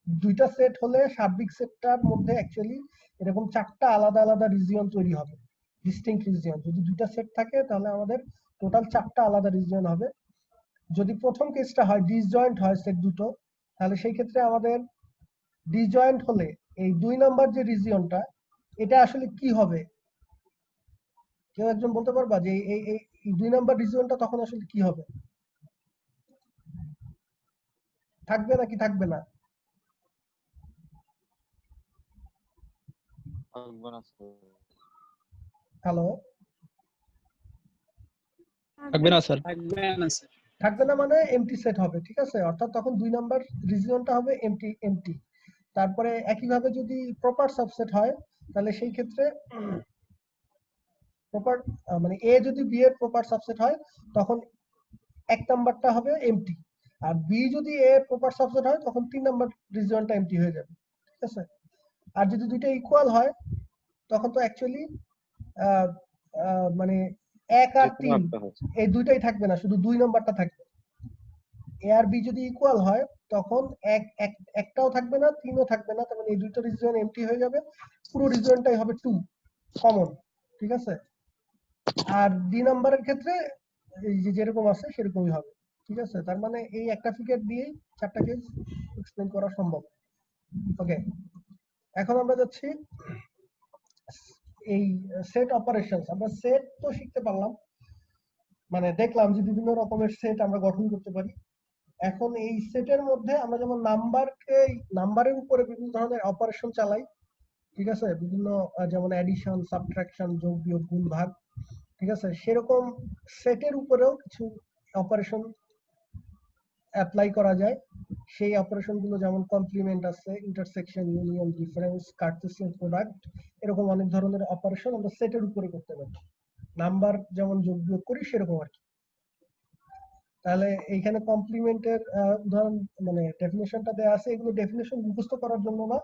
দুইটা সেট হলে সার্বিক সেটটার মধ্যে অ্যাকচুয়ালি এরকম 4টা আলাদা আলাদা রিজিয়ন তৈরি হবে, ডিস্টিংক্ট রিজিয়ন। যদি দুইটা সেট থাকে তাহলে আমাদের টোটাল 4টা আলাদা রিজিয়ন হবে। যদি প্রথম কেসটা হয় ডিসজয়েন্ট হয় সেট দুটো, তাহলে সেই ক্ষেত্রে আমাদের ডিসজয়েন্ট হলে এই 2 নাম্বার যে রিজিয়নটা এটা আসলে কি হবে, কেউ একজন বলতে পারবা যে এই 2 নাম্বার রিজিয়নটা তখন আসলে কি হবে? থাকবে নাকি থাকবে না? হ্যালো, থাকবে না স্যার। থাকবে না মানে এমটি সেট হবে, ঠিক আছে। অর্থাৎ তখন 2 নাম্বার রিজিয়নটা হবে এমটি। তারপরে একইভাবে যদি প্রপার সাবসেট হয় তাহলে সেই ক্ষেত্রে প্রপার মানে এ যদি বি এর প্রপার সাবসেট হয় তখন 1 নাম্বারটা হবে এমটি, আর বি যদি এ এর প্রপার সাবসেট হয় তখন 3 নাম্বার রিজিয়নটা এমটি হয়ে যাবে, ঠিক আছে। আর যদি দুইটা ইকুয়াল হয় তখন তো অ্যাকচুয়ালি মানে 1 আর 3 এই দুইটাই থাকবে না, শুধু 2 নাম্বারটা থাকবে। এ আর বি যদি ইকুয়াল হয় তখন একটাও থাকবে না, 3ও থাকবে না, তার মানে এই দুইটা রিজিয়ন এমটি হয়ে যাবে, পুরো রিজিয়নটাই হবে 2 কমন, ঠিক আছে। আর ডি নাম্বারের ক্ষেত্রে এই যে যেরকম আছে সেরকমই হবে, ঠিক আছে। তার মানে এই একটা ফিগার দিয়েই 4টা কেস এক্সপ্লেইন করা সম্ভব। ওকে, এখন আমরা যাচ্ছি এই সেট অপারেশনস। আমরা সেট তো শিখতে পারলাম, মানে দেখলাম যে বিভিন্ন রকমের সেট আমরা গঠন করতে পারি। এখন এই সেটের মধ্যে আমরা যেমন নাম্বারের উপরে বিভিন্ন ধরনের অপারেশন চালাই, ঠিক আছে, বিভিন্ন যেমন অ্যাডিশন, সাবট্রাকশন, যোগ বিয়োগ, গুণ ভাগ, ঠিক আছে, সেরকম সেটের উপরেও কিছু অপারেশন অ্যাপ্লাই করা যায়। সেই অপারেশন গুলো যেমন কমপ্লিমেন্ট আছে, intersection, union, difference, Cartesian product, এরকম অনেক ধরনের অপারেশন আমরা সেটের উপরে করতে পারি। নাম্বার যেমন যোগ বিয়োগ করি সেরকম আর কি। তাহলে এইখানে কমপ্লিমেন্টের উদাহরণ মানে ডেফিনেশনটা দেওয়া আছে, এগুলো ডেফিনেশন মুখস্থ করার জন্য না,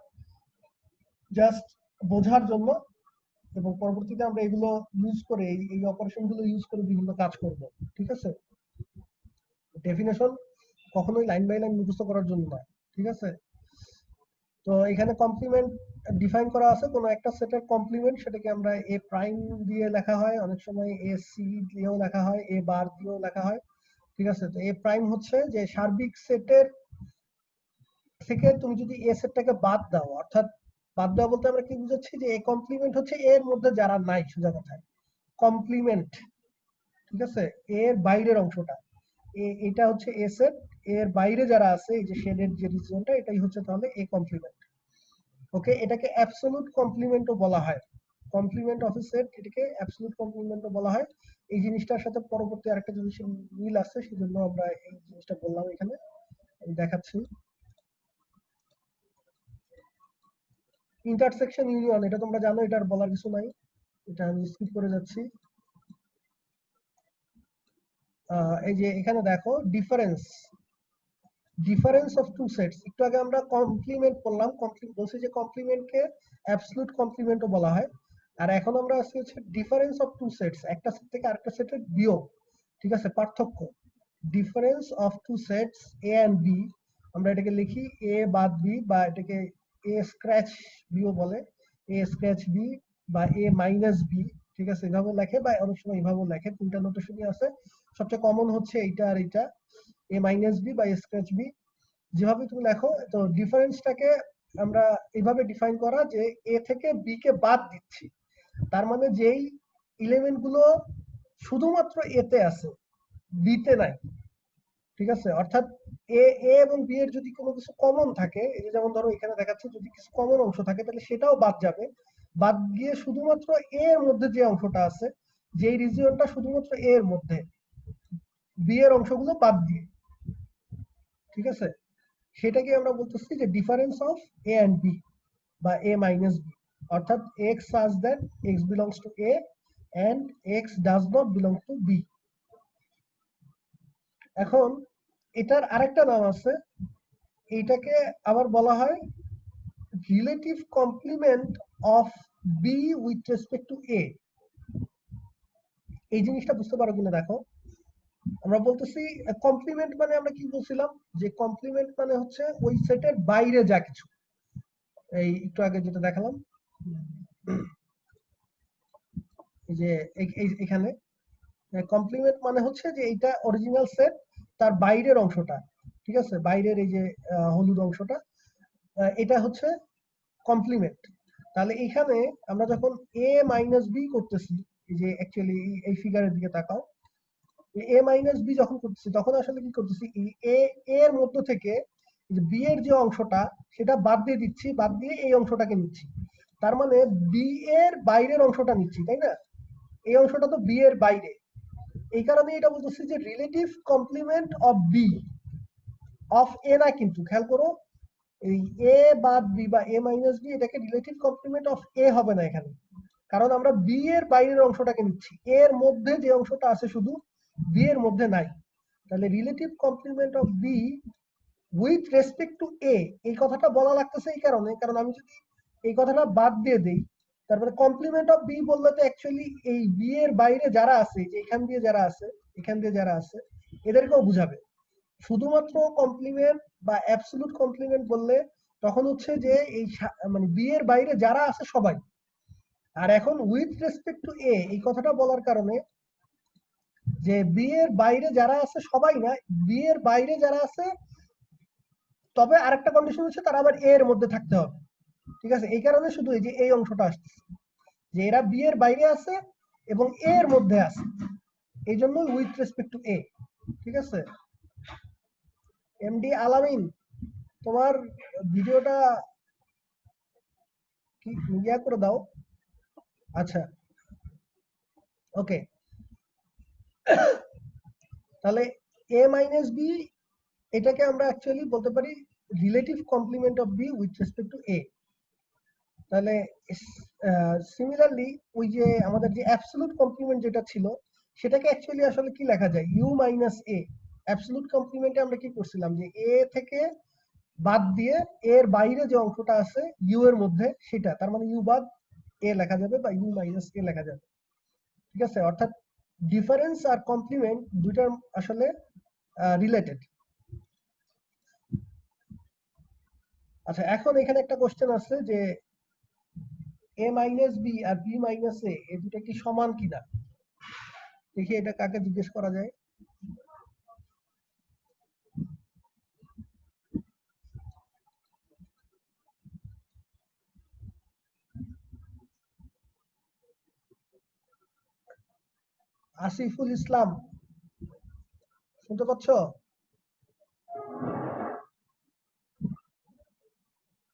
জাস্ট বোঝার জন্য, এবং পরবর্তীতে আমরা এগুলো ইউজ করে এই অপারেশন গুলো ইউজ করে বিভিন্ন কাজ করব, ঠিক আছে। ডেফিনেশন কখনোই লাইন বাই লাইন মুখস্থ করার জন্য না, ঠিক আছে। তো এখানে কমপ্লিমেন্ট ডিফাইন করা আছে, কোনো একটা সেটের কমপ্লিমেন্ট সেটাকে আমরা এ প্রাইম দিয়ে লেখা হয়, অনেক সময় এ সি দিয়েও লেখা হয়, এ বার দিয়েও লেখা হয়, ঠিক আছে। তো এ প্রাইম হচ্ছে যে সার্বিক সেটের থেকে তুমি যদি এ সেটটাকে বাদ দাও, অর্থাৎ বাদ দেওয়া বলতে আমরা কি বুঝাচ্ছি, যে এ কমপ্লিমেন্ট হচ্ছে এর মধ্যে যারা নাই, সোজা কথায় কমপ্লিমেন্ট, ঠিক আছে, এর বাইরের অংশটা, এটা হচ্ছে এ সেট, এর বাইরে যারা আছে এই যে শেডের যে রিজিয়নটা, এটাই হচ্ছে তাহলে এ কমপ্লিমেন্ট। ওকে, এটাকে অ্যাবসলিউট কমপ্লিমেন্টও বলা হয়, কমপ্লিমেন্ট অফ এ সেট, এটাকে অ্যাবসলিউট কমপ্লিমেন্টও বলা হয়। এই জিনিসটার সাথে পরবর্তী আরেকটা জিনিসের মিল আছে, সেজন্য আমরা এই জিনিসটা বললাম, এখানে আমি দেখাচ্ছি। ইন্টারসেকশন ইউনিয়ন, এটা তোমরা জানো, এটার বলার কিছু নাই, এটা আমি স্কিপ করে যাচ্ছি। এই যে এখানে দেখো ডিফারেন্স অফ টু সেটস, একটু আগে আমরা কমপ্লিমেন্ট করলাম, বলছি যে কমপ্লিমেন্টকে অ্যাবসলিউট কমপ্লিমেন্টও বলা হয়। আর এখন আমরা আছি হচ্ছে ডিফারেন্স অফ টু সেটস, একটা সেট থেকে আরেকটা সেটের বিয়োগ, ঠিক আছে, পার্থক্য। Difference of two sets A and B, আমরা এটাকে লিখি এ বাদ বি, বা এটাকে এ স্ক্র্যাচ বিও বলে, এ স্ক্র্যাচ বি বা এ মাইনাস বি, ঠিক আছে, এভাবে লেখে বা অনেক সময় এভাবেও লেখে, তিনটা নোটেশনই আছে। সবচেয়ে কমন হচ্ছে এইটা আর এইটা, এ মাইনাস বি বা এ স্ক্র্যাচ বি, যেভাবে তুমি লেখো। তো ডিফারেন্সটাকে আমরা এইভাবে ডিফাইন করা যে এ থেকে বি কে বাদ দিচ্ছি, তার মানে যেই এলিমেন্ট গুলো শুধুমাত্র এ তে আছে, বি তে নাই, ঠিক আছে। অর্থাৎ এ এবং বি এর যদি কোনো কিছু কমন থাকে, এই যে যেমন ধরো এখানে দেখাচ্ছে যদি কিছু কমন অংশ থাকে তাহলে সেটাও বাদ যাবে, বাদ গিয়ে শুধুমাত্র এ এর মধ্যে যে অংশটা আছে, যেই রিজিয়নটা শুধুমাত্র এ এর মধ্যে, বি এর অংশগুলো বাদ দিয়ে, ঠিক আছে, সেটাকে আমরা বলতেছি যে difference of A and B বা এ মাইনাস বি। অর্থাৎ x such that x belongs to A and x does not belong to B. এখন এটার আরেকটা নাম আছে, এইটাকে আবার বলা হয় relative complement of B with respect to A. এই জিনিসটা বুঝতে পারো কিনা দেখো, আমরা বলতেছি কমপ্লিমেন্ট মানে আমরা কি বলছিলাম, যে কমপ্লিমেন্ট মানে হচ্ছে ওই সেটের বাইরে যা কিছু, এই একটু আগে যেটা দেখালাম, এই যে এখানে কমপ্লিমেন্ট মানে হচ্ছে যে এইটা অরিজিনাল সেট, তার বাইরের অংশটা, ঠিক আছে, বাইরের এই যে হলুদ অংশটা, এটা হচ্ছে কমপ্লিমেন্ট। তাহলে এখানে আমরা যখন এ মাইনাস বি করতেছি, এই যে অ্যাকচুয়ালি এই ফিগারের দিকে তাকাও, এ মাইনাস বি যখন করতেছি তখন আসলে কি করতেছি, এ এর মধ্য থেকে বি এর যে অংশটা সেটা বাদ দিয়ে দিচ্ছি, বাদ দিয়ে এই অংশটাকে নিচ্ছি, তার মানে বি এর বাইরের অংশটা নিচ্ছি, তাই না? এই অংশটা তো বি এর বাইরে, এই কারণে এটা বলতেছি যে relative complement of B of A না, কিন্তু খেয়াল করো এই এ বাদ বি বা এ মাইনাস বি, এটাকে রিলেটিভ কমপ্লিমেন্ট অফ এ হবে না এখানে, কারণ আমরা বি এর বাইরের অংশটাকে নিচ্ছি, এর মধ্যে যে অংশটা আছে শুধু বি এর মধ্যে নাই। তাহলে relative complement of B with respect to A, এই কথাটা বলা লাগতেছে এই কারণে, কারণ আমি যদি এই কথাটা বাদ দিয়ে দেই, তারপরে কমপ্লিমেন্ট অফ বি বললে তো অ্যাকচুয়ালি এই বি এর বাইরে যারা আছে, যে এখান দিয়ে যারা আছে, এখান দিয়ে যারা আছে, এদেরকেও বুঝাবে। শুধুমাত্র কমপ্লিমেন্ট বা অ্যাবসলিউট কমপ্লিমেন্ট বললে তখন হচ্ছে যে এই মানে বি এর বাইরে যারা আছে সবাই। আর এখন উইথ রেসপেক্ট টু এ এই কথাটা বলার কারণে যে বি এর বাইরে যারা আছে সবাই না, বি এর বাইরে যারা আছে, তবে আরেকটা কন্ডিশন হচ্ছে তারা আবার এ এর মধ্যে থাকতে হবে, ঠিক আছে। এই কারণে শুধু এই যে এই অংশটা আসছে যে এরা বি এর বাইরে আছে এবং এ এর মধ্যে আছে, এই জন্য উইথ রেসপেক্ট টু এ, ঠিক আছে। এমডি আলামিন, তোমার ভিডিওটা কি মিডিয়া করে দাও। আচ্ছা, ওকে, তাহলে এ মাইনাস বি এটাকে আমরা অ্যাকচুয়ালি বলতে পারি relative complement of B with respect to A. তাহলে সিমিলারলি ওই যে আমাদের যে অ্যাবসলিউট কমপ্লিমেন্ট যেটা ছিল, সেটাকে অ্যাকচুয়ালি আসলে কি লেখা যায়, ইউ মাইনাস এ। অ্যাবসলিউট কমপ্লিমেন্টে আমরা কি করছিলাম, যে এ থেকে বাদ দিয়ে এর বাইরে যে অংশটা আছে ইউ এর মধ্যে সেটা, তার মানে ইউ বাদ এ লেখা যাবে বা ইউ মাইনাস এ লেখা যাবে, ঠিক আছে। অর্থাৎ ডিফারেন্স আর কমপ্লিমেন্ট দুইটার আসলে রিলেটেড। আচ্ছা, এখন এখানে একটা কোশ্চেন আছে যে এ minus B R B minus A, এই দুটো কি সমান কিনা, দেখি এটা কাকে জিজ্ঞেস করা যায়। আসিফুল ইসলাম, শুনতে পাচ্ছ?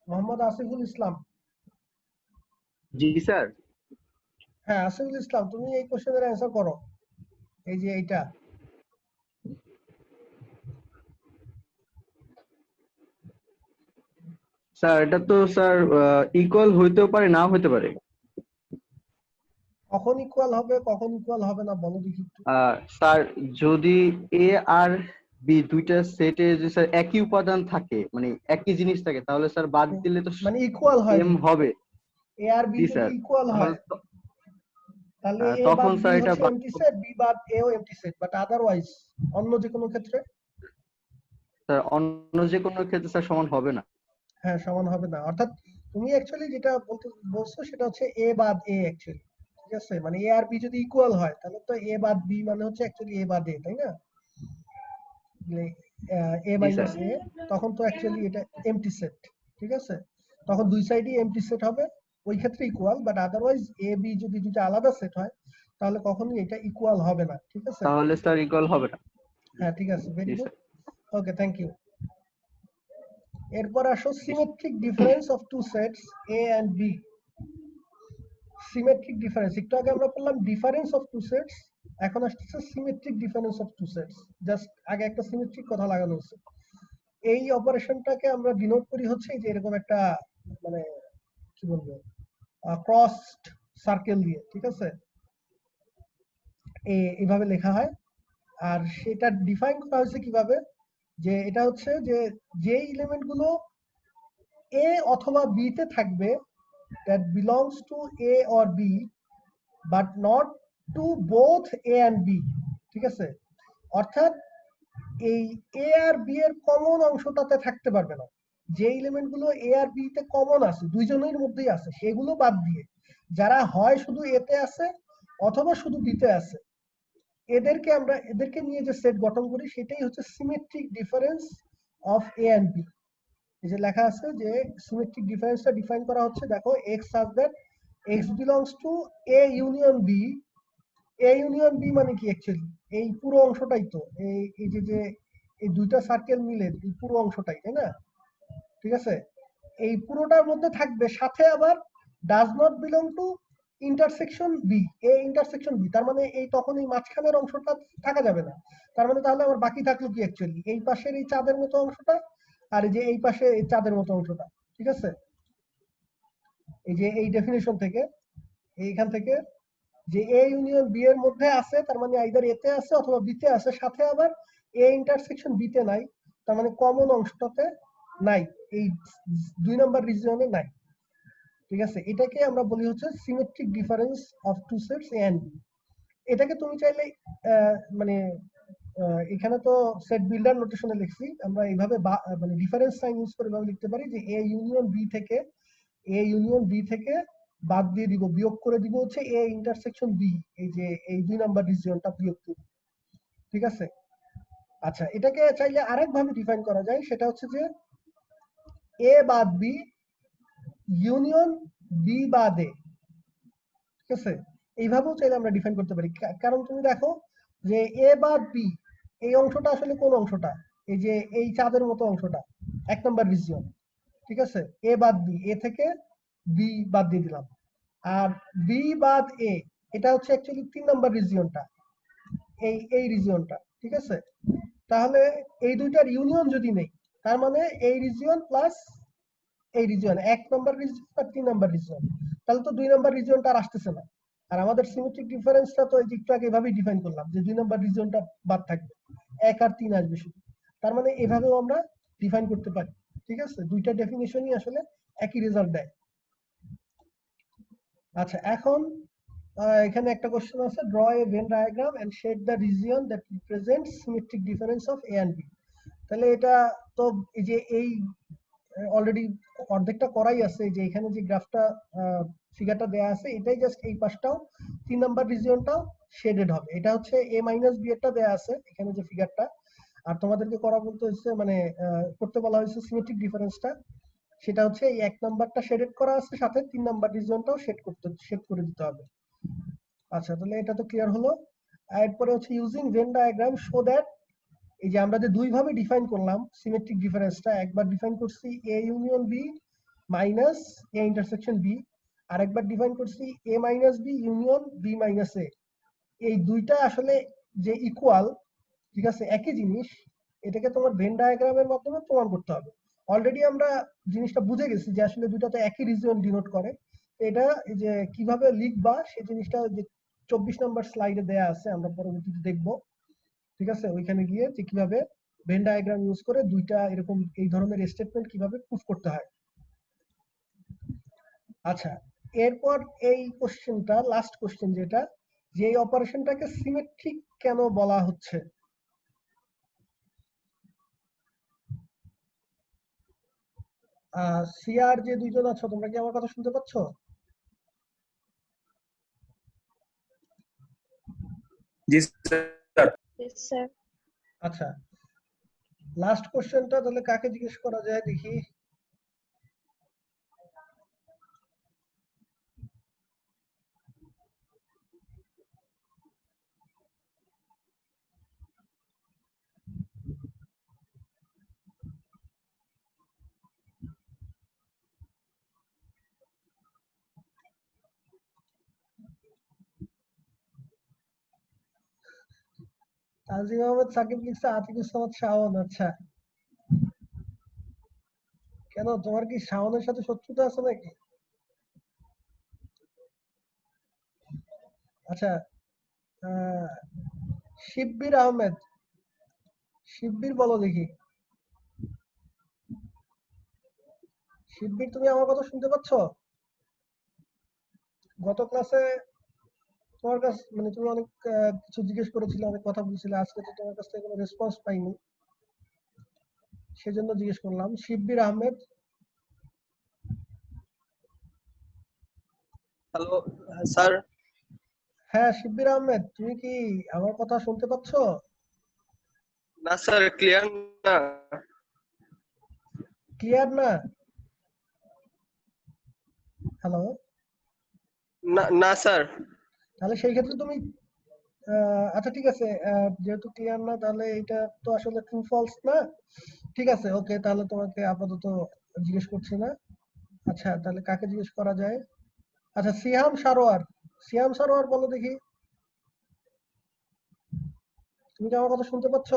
মোহাম্মদ আসিফুল ইসলাম। জি স্যার। হ্যাঁ আসিফুল ইসলাম, তুমি এই কোশ্চেনের অ্যান্সার করো, এই যে এইটা। স্যার এটা তো স্যার ইকুয়াল হইতেও পারে, নাও হইতে পারে। কখন ইকুয়াল হবে কখন ইকুয়াল হবে না বলো দেখি একটু। স্যার যদি এ আর বি দুইটা সেটে যে স্যার একই উপাদান থাকে, মানে একই জিনিস থাকে, তাহলে স্যার বাদ দিলে তো মানে ইকুয়াল হয়, এম হবে। এ আর বি যদি ইকুয়াল হয় তাহলে এ তখন বাদ বি স্যার এটা হচ্ছে এমটি সেট, বি বাদ এও এমটি সেট, বাট আদারওয়াইজ অন্য যে কোনো ক্ষেত্রে স্যার অন্য যে কোনো ক্ষেত্রে স্যার সমান হবে না। হ্যাঁ সমান হবে না। অর্থাৎ তুমি অ্যাকচুয়ালি যেটা বলছো সেটা হচ্ছে এ বাদ এ অ্যাকচুয়ালি, ঠিক আছে? মানে এ আর বি যদি ইকুয়াল হয় তাহলে তো এ বাদ বি মানে হচ্ছে অ্যাকচুয়ালি এ বাদ এ, তাই না? এ জি মাইনাস স্যার। এ, তখন তো অ্যাকচুয়ালি এটা এমটি সেট, ঠিক আছে? তখন দুই সাইডই এমটি সেট হবে, ওই ক্ষেত্রে equal. But otherwise A B যদি দুটো আলাদা সেট হয় তাহলে কখনোই এটা ইকুয়াল হবে না, ঠিক আছে? তাহলে স্যার ইকুয়াল হবে না। হ্যাঁ ঠিক আছে, ভেরি জি good. Sir. Okay, thank you. এরপর আসো symmetric difference of two sets A and B. Symmetric difference, একটু আগে আমরা বললাম ডিফারেন্স অফ টু সেটস, এখন আসছে symmetric difference of two sets. Just আগে একটা সিমেট্রিক কথা লাগানো হচ্ছে। এই অপারেশনটাকে আমরা ডিনোট করি হচ্ছে যে এরকম একটা মানে কি বলবো ক্রসড সার্কেল দিয়ে, ঠিক আছে? এইভাবে লেখা হয়। আর সেটা ডিফাইন করা হয়েছে কিভাবে, যে এটা হচ্ছে যে যেই এলিমেন্ট গুলো এ অথবা বি তে থাকবে that belongs to A or B but not to both A and B, ঠিক আছে? অর্থাৎ এই এ আর বি এর কমন অংশটাতে থাকতে পারবে না। যে এলিমেন্ট গুলো এ আর বি তে কমন আছে, দুইজনের মধ্যেই আছে, সেগুলো বাদ দিয়ে যারা হয় শুধু এ তে আছে অথবা শুধু বি তে আছে, এদেরকে নিয়ে যে সেট গঠন করি সেটাই হচ্ছে symmetric difference of A and B. এই যে লেখা আছে যে সিমেট্রিক ডিফারেন্সটা ডিফাইন করা হচ্ছে, দেখো x such that x belongs to a union b। a union b মানে কি অ্যাকচুয়ালি এই পুরো অংশটাই তো এই যে এই দুইটা সার্কেল মিলে এই পুরো অংশটাই, তাই না? ঠিক আছে, এই পুরোটার মধ্যে থাকবে সাথে আবার does not belong to intersection B, A intersection B, তার মানে এই তখন এই মাঝখানের অংশটা থাকা যাবে না। তার মানে তাহলে আমার বাকি থাকলো কি অ্যাকচুয়ালি এই পাশের এই চাঁদের মতো অংশটা আর এই যে এই পাশে এই চাঁদের মতো অংশটা, ঠিক আছে? এই যে এই ডেফিনিশন থেকে এইখান থেকে যে এ ইউনিয়ন বি এর মধ্যে আছে, তার মানে আইদার এ তে আছে অথবা বি তে আছে, সাথে আবার এ ইন্টারসেকশন বি তে নাই, তার মানে কমন অংশটাতে নাই, এই 2 নাম্বার রিজিয়নে নাই, ঠিক আছে? এটাকে আমরা বলি হচ্ছে symmetric difference of two sets A and B. এটাকে তুমি চাইলে মানে এখানে তো সেট বিল্ডার নোটেশনে লিখছি আমরা, এইভাবে মানে ডিফারেন্স সাইন ইউজ করে এভাবে লিখতে পারি যে এ ইউনিয়ন বি থেকে বাদ দিয়ে দিব, বিয়োগ করে দিব হচ্ছে এ ইন্টারসেকশন বি, এই যে এই 2 নাম্বার রিজিয়নটা বিয়োগ করব, ঠিক আছে? আচ্ছা, এটাকে চাইলে আরেক ভাবে ডিফাইন করা যায়, সেটা হচ্ছে যে এ বাদ বি ইউনিয়ন বি বাদ এ, ঠিক আছে? এইভাবেও চাইলে আমরা ডিফাইন করতে পারি। কারণ তুমি দেখো যে এ বাদ বি এই অংশটা আসলে কোন অংশটা, এই যে এই চাঁদের মতো অংশটা 1 নাম্বার রিজিয়ন, ঠিক আছে? এ বাদ বি, এ থেকে বি বাদ দিয়ে দিলাম। আর বি বাদ এ এটা হচ্ছে অ্যাকচুয়ালি 3 নাম্বার রিজিয়নটা, এই রিজিয়নটা, ঠিক আছে? তাহলে এই দুইটার ইউনিয়ন যদি নেই, তার মানে এই রিজিয়ন প্লাস এই রিজিয়ন 1 নাম্বার রিজিয়ন আর 3 নাম্বার রিজিয়ন, তাহলে তো 2 নাম্বার রিজিয়নটা আর আসতেছে না। আর আমাদের সিমেট্রিক ডিফারেন্সটা তো এই যে একটু আগে এভাবেই ডিফাইন করলাম যে 2 নাম্বার রিজিয়নটা বাদ থাকবে, 1 আর 3 আসবে শুধু। তার মানে এভাবেও আমরা ডিফাইন করতে পারি, ঠিক আছে? দুইটা ডেফিনিশনই আসলে একই রেজাল্ট দেয়। আচ্ছা, এখন এখানে একটা কোশ্চেন আছে, draw a Venn diagram and shade the region that represents symmetric difference of A and B. তাহলে এটা তো এই যে এই অলরেডি অর্ধেকটা করাই আছে, যে এখানে যে গ্রাফটা ফিগারটা দেয়া আছে এটাই জাস্ট এই পাশটাও 3 নাম্বার রিজিয়নটাও শেডেড হবে। এটা হচ্ছে a মাইনাস b এরটা দেয়া আছে এখানে যে ফিগারটা, আর তোমাদেরকে করা বলতে হচ্ছে মানে করতে বলা হয়েছে সিমেট্রিক ডিফারেন্সটা, সেটা হচ্ছে এই 1 নাম্বারটা শেডেড করা আছে, সাথে 3 নাম্বার রিজিয়নটাও শেড করে দিতে হবে। আচ্ছা, তাহলে এটা তো ক্লিয়ার হলো। এরপরে হচ্ছে using Venn diagram show that, এই যে আমরা যে দুই ভাবে ডিফাইন করলাম সিমেট্রিক ডিফারেন্সটা, একবার ডিফাইন করছি A union B minus A intersection B, আরেকবার ডিফাইন করছি A minus B union B minus A. এই দুইটা আসলে যে ইকুয়াল, ঠিক আছে, একই জিনিস, এটাকে তোমার ভেন ডায়াগ্রামের মাধ্যমে প্রমাণ করতে হবে। অলরেডি আমরা জিনিসটা বুঝে গেছি যে আসলে দুইটা তো একই রিজিয়ন ডিনোট করে। এটা এই যে কিভাবে লিখবা সেই জিনিসটা যে 24 নম্বর স্লাইডে দেয়া আছে, আমরা পরবর্তীতে দেখবো, ঠিক আছে? ওইখানে গিয়ে যে কিভাবে ভেন ডায়াগ্রাম ইউজ করে দুইটা এরকম এই ধরনের স্টেটমেন্ট কিভাবে প্রুফ করতে হয়। আচ্ছা, এরপর এই কোশ্চেনটা লাস্ট কোশ্চেন যেটা, যে এই অপারেশনটাকে সিমেট্রিক কেন বলা হচ্ছে? সিআর যে দুইজন আছো, তোমরা কি আমার কথা শুনতে পাচ্ছ? জি স্যার। আচ্ছা, লাস্ট কোশ্চেনটা তাহলে কাকে জিজ্ঞেস করা যায় দেখি। তানজিম আহমেদ সাকিব লিখছে আতিকুস সামাদ শাওন। আচ্ছা, কেন তোমার কি শাওনের সাথে শত্রুতা আছে নাকি? আচ্ছা, শিব্বির আহমেদ, শিব্বির বলো দেখি। শিব্বির, তুমি আমার কথা শুনতে পাচ্ছ? গত ক্লাসে তোমার কাছ মানে তুমি অনেক কিছু জিজ্ঞেস করেছিলে, অনেক কথা বলছিলে, আজকে তো তোমার কাছ থেকে কোনো রেসপন্স পাইনি, সেজন্য জিজ্ঞেস করলাম। শিব্বির আহমেদ। Hello sir. হ্যাঁ শিব্বির আহমেদ, তুমি কি আমার কথা শুনতে পাচ্ছ? না স্যার, ক্লিয়ার না। ক্লিয়ার না? হ্যালো। না না স্যার। তাহলে সেই ক্ষেত্রে তুমি আচ্ছা ঠিক আছে, যেহেতু ক্লিয়ার না তাহলে এটা তো আসলে ট্রু ফলস না। ঠিক আছে, ওকে, তাহলে তোমাকে আপাতত জিজ্ঞেস করছি না। আচ্ছা, তাহলে কাকে জিজ্ঞেস করা যায়? আচ্ছা, সিয়াম সারোয়ার। সিয়াম সারোয়ার বলো দেখি, তুমি কি আমার কথা শুনতে পাচ্ছ?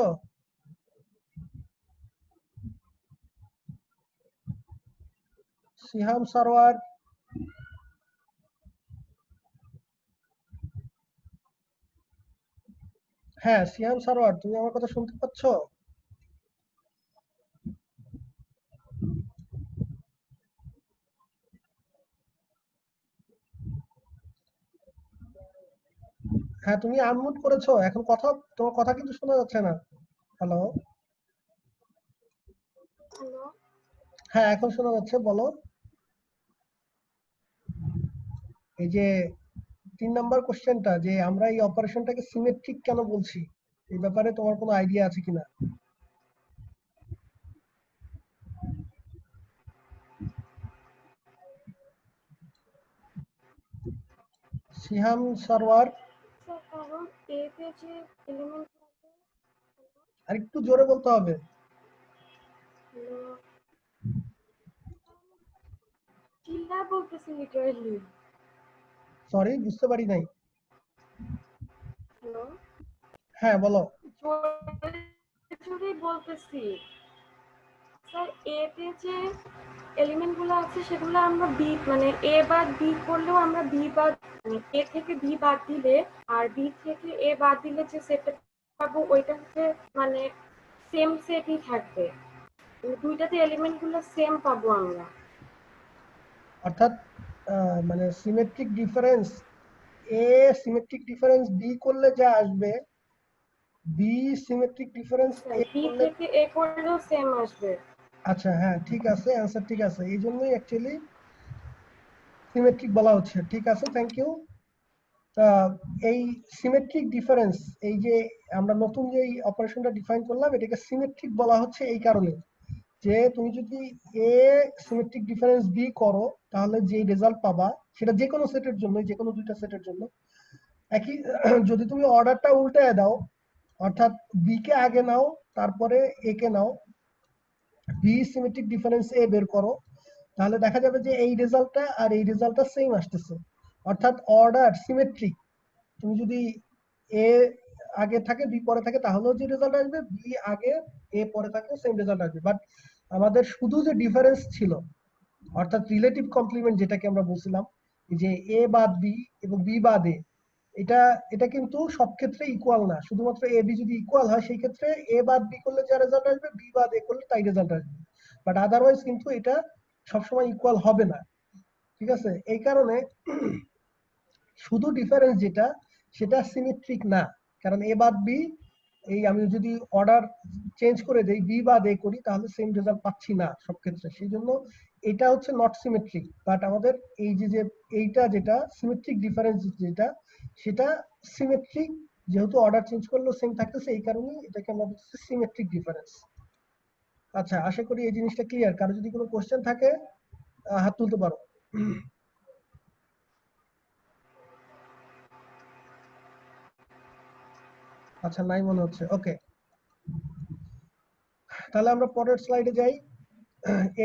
সিহাম সারোয়ার। হ্যাঁ সিয়াম সারোয়ার, তুমি আমার কথা শুনতে পাচ্ছ? হ্যাঁ, তুমি আনমিউট করেছো, এখন কথা, তোমার কথা কিন্তু শোনা যাচ্ছে না। হ্যালো। হ্যালো। হ্যাঁ এখন শোনা যাচ্ছে, বলো। এই যে 3 নাম্বার কোশ্চেনটা, যে আমরা এই অপারেশনটাকে সিমেট্রিক কেন বলছি, এই ব্যাপারে তোমার কোনো আইডিয়া আছে কিনা? সিহাম সারোয়ার। স্যার কারণ এ তে যে এলিমেন্ট আর একটু জোরে বলতে হবে। চিল্লা বলতেছি লিটারালি। সরি, বুঝতে পারি নাই। হ্যালো। হ্যাঁ বলো। জোরে বলতেছি স্যার, এ তে যে এলিমেন্ট গুলো আছে সেগুলো আমরা বি মানে এ বাদ বি করলেও আমরা বি বাদ মানে এ থেকে বি বাদ দিলে আর বি থেকে এ বাদ দিলে যে সেটটা পাবো ওইটা হচ্ছে মানে সেম সেটই থাকবে, দুইটাতে এলিমেন্ট গুলো সেম পাবো আমরা। অর্থাৎ মানে সিমেট্রিক ডিফারেন্স, এ সিমেট্রিক ডিফারেন্স বি করলে যা আসবে, B symmetric difference A B করলে। থেকে এ করলেও সেম আসবে। আচ্ছা হ্যাঁ ঠিক আছে, অ্যান্সার ঠিক আছে, এই জন্যই অ্যাকচুয়ালি সিমেট্রিক বলা হচ্ছে। ঠিক আছে, থ্যাংক ইউ। এই সিমেট্রিক ডিফারেন্স, এই যে আমরা নতুন যে অপারেশনটা ডিফাইন করলাম, এটাকে সিমেট্রিক বলা হচ্ছে এই কারণে যে তুমি যদি এ সিমেট্রিক ডিফারেন্স বি করো, তাহলে যে রেজাল্ট পাবা সেটা যে কোনো সেটের জন্য, যে কোনো দুইটা সেটের জন্য একই। যদি তুমি অর্ডারটা উল্টায় দাও, অর্থাৎ বি কে আগে নাও তারপরে এ কে নাও, বি সিমেট্রিক ডিফারেন্স এ বের করো, তাহলে দেখা যাবে যে এই রেজাল্টটা আর এই রেজাল্টটা সেম আসতেছে, অর্থাৎ অর্ডার সিমেট্রিক। তুমি যদি এ আগে থাকে বি পরে থাকে তাহলেও যে রেজাল্ট আসবে, বি আগে এ পরে থাকলেও সেম রেজাল্ট আসবে। বাট আমাদের শুধু যে ডিফারেন্স ছিল, অর্থাৎ রিলেটিভ কমপ্লিমেন্ট যেটাকে আমরা বলছিলাম, যে এ বাদ বি এবং বি বাদ এ, এটা এটা কিন্তু সব ক্ষেত্রে ইকুয়াল না। শুধুমাত্র এ বি যদি ইকুয়াল হয় সেই ক্ষেত্রে এ বাদ বি করলে যা রেজাল্ট আসবে, বি বাদ এ করলে তাই রেজাল্ট আসবে। বাট আদারওয়াইজ কিন্তু এটা সবসময় ইকুয়াল হবে না। ঠিক আছে? এই কারণে শুধু ডিফারেন্স যেটা সেটা সিমেট্রিক না, কারণ এ বাদ বি, এই আমি যদি অর্ডার চেঞ্জ করে দেই, বি বাদ এ করি, তাহলে সেম রেজাল্ট পাচ্ছি না সব ক্ষেত্রে। সেই জন্য এটা হচ্ছে নট সিমেট্রিক, বাট আমাদের এই যে এইটা যেটা সিমেট্রিক ডিফারেন্স যেটা, সেটা সিমেট্রিক, যেহেতু অর্ডার চেঞ্জ করলেও সেম থাকতেছে, এই কারণে এটাকে আমরা বলছি সিমেট্রিক ডিফারেন্স। আচ্ছা, আশা করি এই জিনিসটা ক্লিয়ার। কারো যদি কোনো কোশ্চেন থাকে হাত তুলতে পারো। আচ্ছা, নাই মনে হচ্ছে। ওকে, তাহলে আমরা পরের স্লাইডে যাই।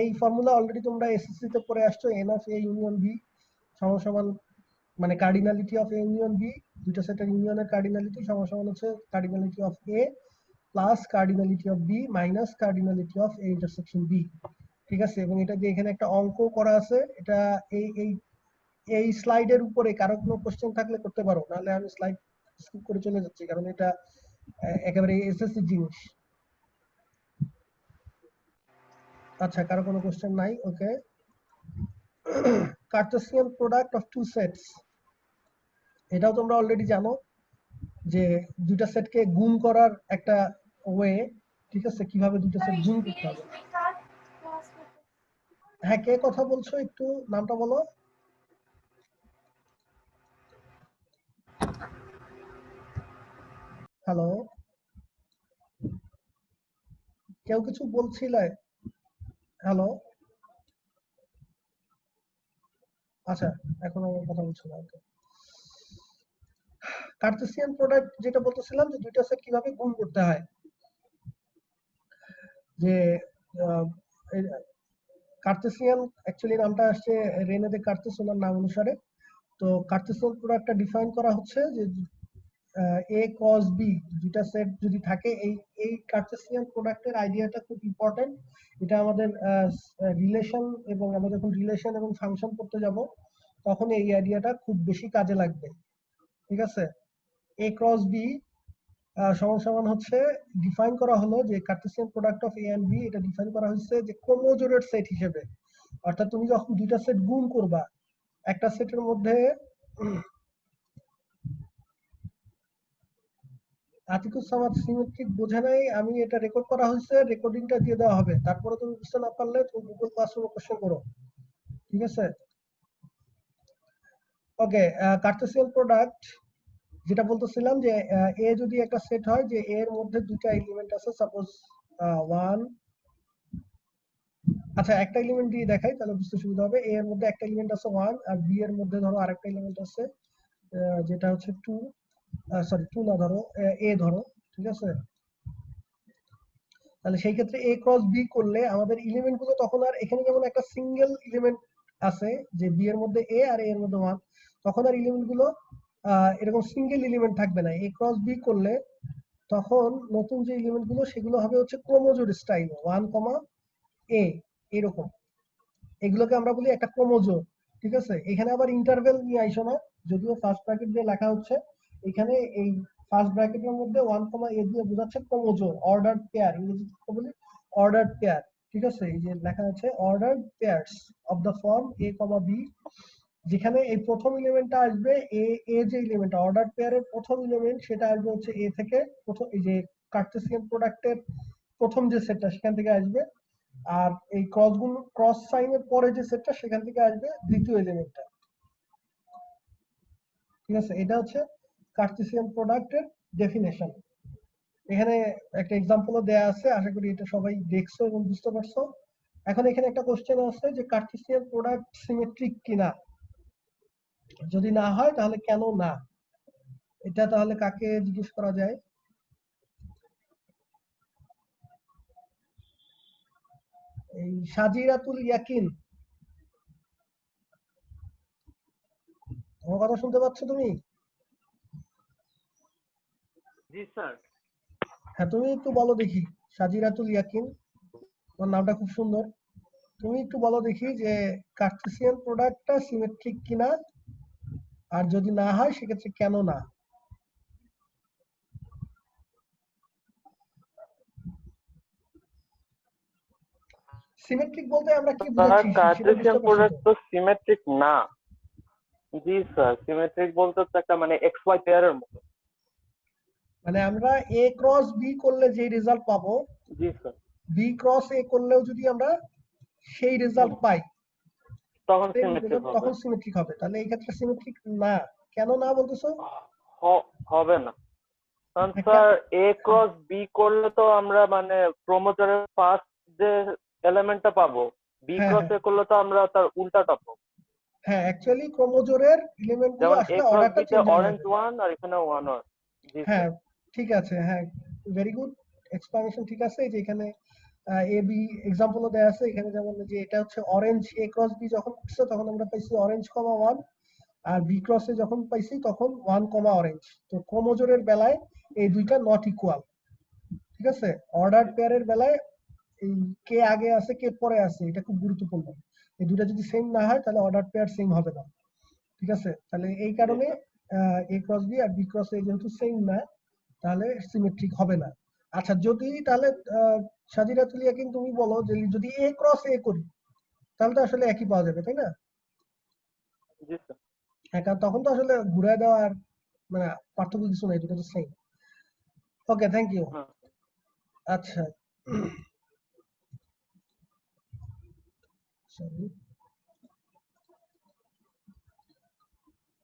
এই ফর্মুলা অলরেডি তোমরা এসএসসি তে পড়ে আসছো, N of A union B সমান মানে cardinality of A union B, দুটো সেটের ইউনিয়নের কার্ডিনালিটি সমান হচ্ছে cardinality of A plus cardinality of B minus cardinality of A intersection B. ঠিক আছে? এবং এটা যে এখানে একটা অঙ্ক করা আছে, এটা এই এই এই স্লাইডের উপরে কারো কোনো কোশ্চেন থাকলে করতে পারো, নাহলে আমি স্লাইড স্কিপ করে চলে যাচ্ছি, কারণ এটা একেবারে এসএসসি জিনিস। আচ্ছা, কারো কোনো কোশ্চেন নাই? Okay, Cartesian product of two sets, এটাও তোমরা অলরেডি জানো যে দুইটা সেটকে গুণ করার একটা ওয়ে। ঠিক আছে? কিভাবে দুইটা সেট গুণ করতে হবে। হ্যাঁ, কে কথা বলছো একটু নামটা বলো। হ্যালো, কেউ কিছু বলছিলে? হ্যালো, আচ্ছা, এখন আমার কথা বলছো না। কার্টেসিয়ান প্রোডাক্ট যেটা বলতেছিলাম, যে দুইটা সেট কিভাবে গুণ করতে হয়, যে কার্টেসিয়ান অ্যাকচুয়ালি নামটা আসছে রেনে দে কার্তেস ওনার নাম অনুসারে। তো কার্টেসিয়ান প্রোডাক্টটা ডিফাইন করা হচ্ছে যে এ কস বি দুইটা সেট যদি থাকে, এই কার্টেসিয়ান প্রোডাক্টের আইডিয়াটা খুব ইম্পর্টেন্ট। এটা আমাদের রিলেশন, এবং আমরা যখন রিলেশন এবং ফাংশন করতে যাব তখন এই আইডিয়াটা খুব বেশি কাজে লাগবে। ঠিক আছে? এ ক্রস বি সমান হচ্ছে ডিফাইন করা হলো যে Cartesian product of A and B, এটা ডিফাইন করা হয়েছে যে কোমোজোরেট সেট হিসেবে। অর্থাৎ তুমি যখন দুইটা সেট গুণ করবা, একটা সেটের মধ্যে আতিকুস সামাদ সিমেট্রিক বোঝে নাই, আমি এটা রেকর্ড করা হয়েছে, রেকর্ডিংটা দিয়ে দেওয়া হবে, তারপরে তুমি বুঝতে না পারলে তুমি গুগল ক্লাসরুমে কোশ্চেন করো। ঠিক আছে? ওকে, কার্টেসিয়ান প্রোডাক্ট যেটা বলতেছিলাম, যে এ যদি একটা সেট হয়, যে এর মধ্যে দুইটা এলিমেন্ট আছে, সাপোজ 1, আচ্ছা একটা এলিমেন্ট দিয়ে দেখাই তাহলে বুঝতে সুবিধা হবে। এ এর মধ্যে একটা এলিমেন্ট আছে 1, আর বি এর মধ্যে ধরো আরেকটা এলিমেন্ট আছে যেটা হচ্ছে 2, সরি 2 না, ধরো এ ধরো। ঠিক আছে? তাহলে সেই ক্ষেত্রে এ ক্রস বি করলে আমাদের এলিমেন্ট গুলো তখন আর, এখানে যেমন একটা সিঙ্গেল এলিমেন্ট আছে যে বি এর মধ্যে এ আর এ এর মধ্যে 1, তখন আর এলিমেন্ট গুলো এরকম সিঙ্গেল এলিমেন্ট থাকবে না। এ ক্রস বি করলে তখন নতুন যে এলিমেন্ট গুলো সেগুলো হবে হচ্ছে ক্রোমোজোর স্টাইল 1, এ, এরকম। এগুলোকে আমরা বলি একটা ক্রোমোজোর। ঠিক আছে? এখানে আবার ইন্টারভেল নিয়ে আইসো না, যদিও ফার্স্ট ব্র্যাকেট দিয়ে লেখা হচ্ছে, এখানে এই ফার্স্ট ব্র্যাকেটের মধ্যে 1, এ দিয়ে বোঝাচ্ছে ক্রোমোজোর, অর্ডার্ড পেয়ার, ইংরেজিতে বলি অর্ডার্ড পেয়ার। ঠিক আছে? এই যে লেখা আছে ordered pairs of the form A, B, যেখানে এই প্রথম এলিমেন্টটা আসবে এ যে এলিমেন্ট অর্ডার্ড পেয়ারের প্রথম এলিমেন্ট, সেটা আসবে হচ্ছে এ থেকে, প্রথম এই যে কার্টেসিয়ান প্রোডাক্টের প্রথম যে সেটটা সেখান থেকে আসবে, আর এই ক্রস সাইনের পরে যে সেটটা সেখান থেকে আসবে দ্বিতীয় এলিমেন্টটা। ঠিক আছে? এটা হচ্ছে কার্টেসিয়ান প্রোডাক্টের ডেফিনেশন। এখানে একটা এক্সাম্পলও দেয়া আছে, আশা করি এটা সবাই দেখছো এবং বুঝতে পারছো। এখন এখানে একটা কোশ্চেন আছে যে কার্টেসিয়ান প্রোডাক্ট সিমেট্রিক কিনা, যদি না হয় তাহলে কেন না। এটা তাহলে কাকে জিজ্ঞেস করা যায়? এই সাজিরাতুল ইয়াকিন, আমার কথা শুনতে পাচ্ছ তুমি? জি স্যার। হ্যাঁ, তুমি একটু বলো দেখি। সাজিরাতুল ইয়াকিন, তোমার নামটা খুব সুন্দর। তুমি একটু বলো দেখি যে কার্টেসিয়ান প্রোডাক্টটা সিমেট্রিক কিনা, আর যদি না হয় সেক্ষেত্রে কেন না। সিমেট্রিক বলতে আমরা কি স্যার বুঝাচ্ছি সেটা কার্টেসিয়ান বুঝতে পারছি প্রোডাক্ট তো? তো সিমেট্রিক না। জি স্যার, সিমেট্রিক বলতে হচ্ছে একটা মানে এক্স ওয়াই পেয়ারের মতো। মানে আমরা এ ক্রস বি করলে যে রেজাল্ট পাবো, জি স্যার, বি ক্রস এ করলেও যদি আমরা সেই রেজাল্ট পাই তখন সিমেট্রিক হবে। তখন সিমেট্রিক হবে। তাহলে এই ক্ষেত্রে সিমেট্রিক না, কেন না বলতেছো? হবে না কারণ স্যার এ ক্রস বি করলে তো আমরা মানে ক্রোমোজোমের ফার্স্ট যে এলিমেন্টটা পাবো, বি ক্রস এ করলে তো আমরা তার উল্টাটা পাবো। হ্যাঁ, অ্যাকচুয়ালি ক্রোমোজোমের এলিমেন্টগুলো যেমন এ আসলে ক্রস অর্ডারটা বিতে চেঞ্জ হয়ে অরেঞ্জ যাবে। 1 আর এখানে 1 1। জি হ্যাঁ স্যার, ঠিক আছে, হ্যাঁ ভেরি গুড এক্সপ্লানেশন, ঠিক আছে। যে এখানে এ বি এক্সাম্পলও দেয়া আছে এখানে, যেমন যে এটা হচ্ছে অরেঞ্জ এ ক্রস বি যখন করছে তখন আমরা পাইছি অরেঞ্জ কমা 1, আর বি ক্রসে যখন পাইছি তখন 1 কমা অরেঞ্জ। তো ক্রোমোজোমের বেলায় এই দুইটা নট ইকুয়াল, ঠিক আছে। অর্ডার পেয়ারের বেলায় এই কে আগে আছে কে পরে আছে এটা খুব গুরুত্বপূর্ণ। এই দুইটা যদি সেম না হয় তাহলে অর্ডার পেয়ার সেম হবে না, ঠিক আছে। তাহলে এই কারণে এ ক্রস বি আর বি ক্রস এ যেহেতু সেম না তাহলে সিমেট্রিক হবে না। আচ্ছা, যদি তাহলে সাজিরা তুলিয়া কিন্তু তুমি বলো যে যদি এ ক্রস এ করি তাহলে তো আসলে একই পাওয়া যাবে, তাই না? জি স্যার। হ্যাঁ, কারণ তখন তো আসলে ঘুরে দেওয়ার মানে পার্থক্য কিছু নাই, দুটো তো সেম। Okay, thank you. আচ্ছা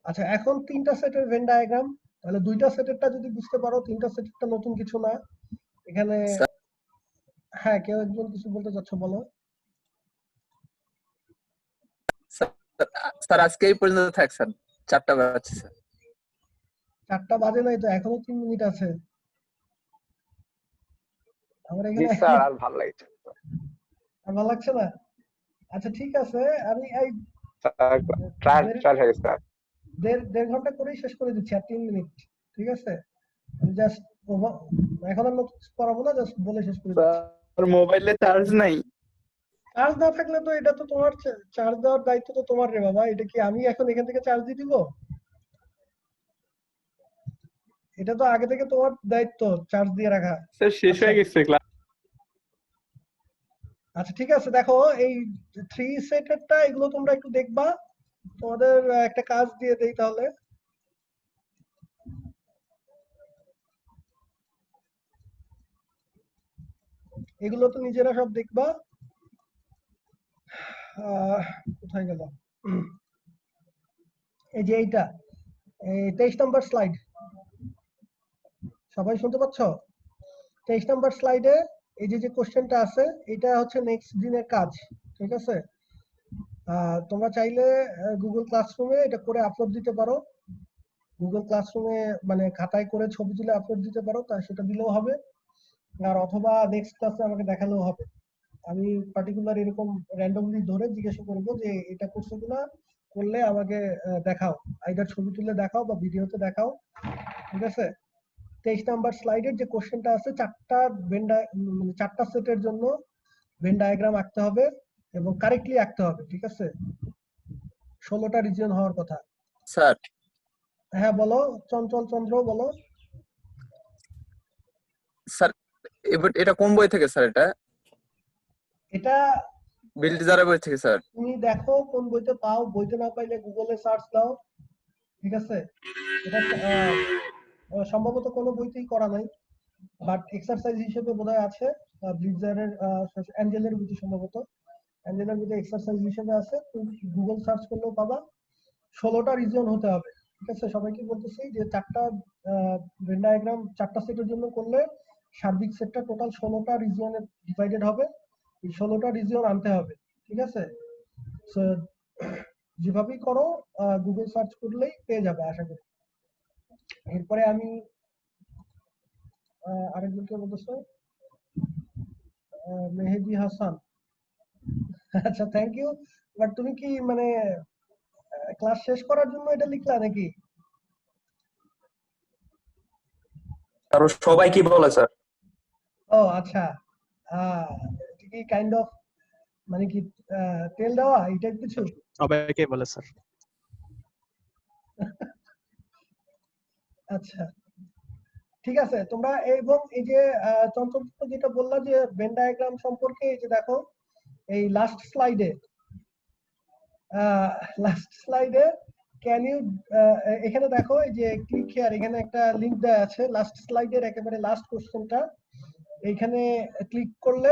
আচ্ছা, এখন তিনটা সেটের ভেন ডায়াগ্রাম, তাহলে দুইটা সেটেরটা যদি বুঝতে পারো, তিনটা সেটেরটা নতুন কিছু না এখানে। হ্যাঁ, কেউ একজন কিছু বলতে চাচ্ছ, বলো। স্যার আজকে এই পর্যন্ত থাক স্যার, 4টা বাজছে স্যার। 4টা বাজে নাই তো, এখনো 3 মিনিট আছে আমার জি এখানে। স্যার, আর ভালো লাগছে আর ভালো লাগছে না? আচ্ছা ঠিক আছে, আমি এই ট্রায়াল হয়ে গেছে স্যার। 1.5 ঘন্টা করেই শেষ করে দিচ্ছি, আর 3 মিনিট, ঠিক আছে। আমি জাস্ট এখন আর নতুন কিছু করাবো না, জাস্ট বলে শেষ করে দিচ্ছি। স্যার মোবাইলে চার্জ নাই। চার্জ না থাকলে তো এটা তো তোমার চার্জ দেওয়ার দায়িত্ব তো তোমার রে বাবা। এটা কি আমি এখন এখান থেকে চার্জ দিয়ে দিব? এটা তো আগে থেকে তোমার দায়িত্ব চার্জ দিয়ে রাখা। স্যার শেষ হয়ে গেছে ক্লাস। আচ্ছা ঠিক আছে, দেখো এই 3 সেটেরটা এগুলো তোমরা একটু দেখবা। তোমাদের একটা কাজ দিয়ে দেই তাহলে। এগুলো তো নিজেরা সব দেখবা। কোথায় গেল? এই যে এইটা 23 নম্বর স্লাইড, সবাই শুনতে পাচ্ছ? 23 নম্বর স্লাইডে এই যে কোশ্চেনটা আছে এটা হচ্ছে নেক্সট দিনের কাজ, ঠিক আছে। তোমরা চাইলে গুগল ক্লাসরুমে এটা করে আপলোড দিতে পারো। গুগল ক্লাসরুমে মানে খাতায় করে ছবি তুলে আপলোড দিতে পারো, তা সেটা দিলেও হবে। আর অথবা নেক্সট ক্লাসে আমাকে দেখালেও হবে। আমি পার্টিকুলার এরকম র্যান্ডমলি ধরে জিজ্ঞাসা করবো যে এটা করছো কিনা, করলে আমাকে দেখাও, আইদার ছবি তুলে দেখাও বা ভিডিওতে দেখাও, ঠিক আছে। 23 নাম্বার স্লাইডের যে কোশ্চেনটা আছে, 4টা সেটের জন্য ভেন ডায়াগ্রাম আঁকতে হবে এবং কারেক্টলি আঁকতে হবে, ঠিক আছে। 16টা রিজিয়ন হওয়ার কথা। স্যার হ্যাঁ বলো, চঞ্চল চন্দ্র বলো। স্যার এটা কোন বই থেকে স্যার? এটা বিল্ড ডিজাইনের বই থেকে স্যার। তুমি দেখো কোন বইতে পাও, বইতে না পাইলে গুগলে সার্চ দাও, ঠিক আছে। এটা সম্ভবত কোনো বইতেই করা নাই, বাট এক্সারসাইজ হিসেবে বোধহয় আছে ব্লিজারের অ্যাঞ্জেলের বইতে, সম্ভবত অ্যাঞ্জেলের বইতে এক্সারসাইজ হিসেবে আছে, তুমি গুগল সার্চ করলেও পাবা। 16টা রিজিয়ন হতে হবে, ঠিক আছে। সবাইকে বলতেছি যে 4টা ভেন ডায়াগ্রাম 4টা সেটের জন্য করলে সার্বিক সেটটা টোটাল 16টা রিজিয়নে ডিভাইডেড হবে। এই 16টা রিজিয়ন আনতে হবে, ঠিক আছে। সো যেভাবেই করো গুগল সার্চ করলেই পেয়ে যাবে আশা করি। এরপরে আমি আরেকজনকে বলতেছে মেহেদি হাসান। আচ্ছা থ্যাংক ইউ। বাট তুমি কি মানে ক্লাস শেষ করার জন্য এটা লিখলা নাকি? আর সবাই কি বলে স্যার? ও আচ্ছা, এটা কি কাইন্ড অফ মানে কি তেল দেওয়া এই টাইপ কিছু? সবাইকে বলে স্যার। আচ্ছা ঠিক আছে, তোমরা এবং এই যে চঞ্চল যেটা বললা যে ভেন ডায়াগ্রাম সম্পর্কে, এই যে দেখো এই লাস্ট স্লাইডে ক্যান ইউ এখানে দেখো এই যে ক্লিক হিয়ার, এখানে একটা লিংক দেওয়া আছে লাস্ট স্লাইডের একেবারে লাস্ট কোশ্চেনটা। এইখানে ক্লিক করলে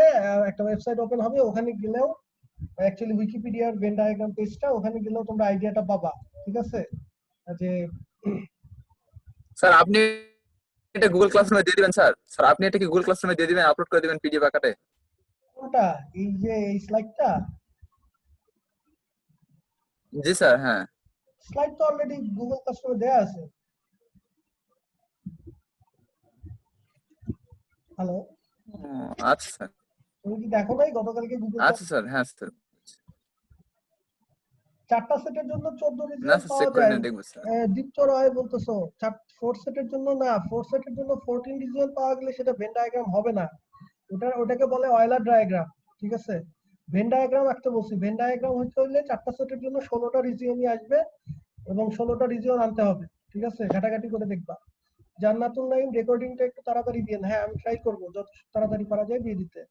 একটা ওয়েবসাইট ওপেন হবে, ওখানে গেলেও অ্যাকচুয়ালি উইকিপিডিয়ার ভেন ডায়াগ্রাম পেজটা, ওখানে গেলেও তোমরা আইডিয়াটা পাবা। ঠিক আছে, যে স্যার আপনি এটা গুগল ক্লাসরুমে দিয়ে দিবেন স্যার। স্যার আপনি এটা কি গুগল ক্লাসরুমে দিয়ে দিবেন, আপলোড করে দিবেন পিডিএফ আকারে? কোনটা? এই যে এই স্লাইডটা? জি স্যার, হ্যাঁ। স্লাইড তো অলরেডি গুগল ক্লাসরুমে দেয়া আছে। হ্যালো, আচ্ছা স্যার। তুমি কি দেখো নাই গতকালকে গুগল? আচ্ছা স্যার, হ্যাঁ স্যার। 4টা সেটের জন্য 14 না রিজিয়ন স্যার, পাওয়া চেক করে যায়। নিয়ে দেখবো স্যার। দীপ্ত রয় বলতেছো 4 সেটের জন্য না, 4 সেটের জন্য 14 রিজিয়ন পাওয়া গেলে সেটা ভেন ডায়াগ্রাম হবে না, ওটাকে বলে অয়লার ডায়াগ্রাম। ঠিক আছে, ভেন ডায়াগ্রাম একটা বলছি, ভেন ডায়াগ্রাম হইতে হইলে 4টা সেটের জন্য 16টা রিজিয়নই আসবে এবং 16টা রিজিয়ন আনতে হবে। ঠিক আছে, ঘাটাঘাটি করে দেখবা। জান্নাতুল নাইম রেকর্ডিংটা একটু তাড়াতাড়ি দিন। হ্যাঁ, আমি ট্রাই করবো যত তাড়াতাড়ি পারা যায় দিয়ে দিতে।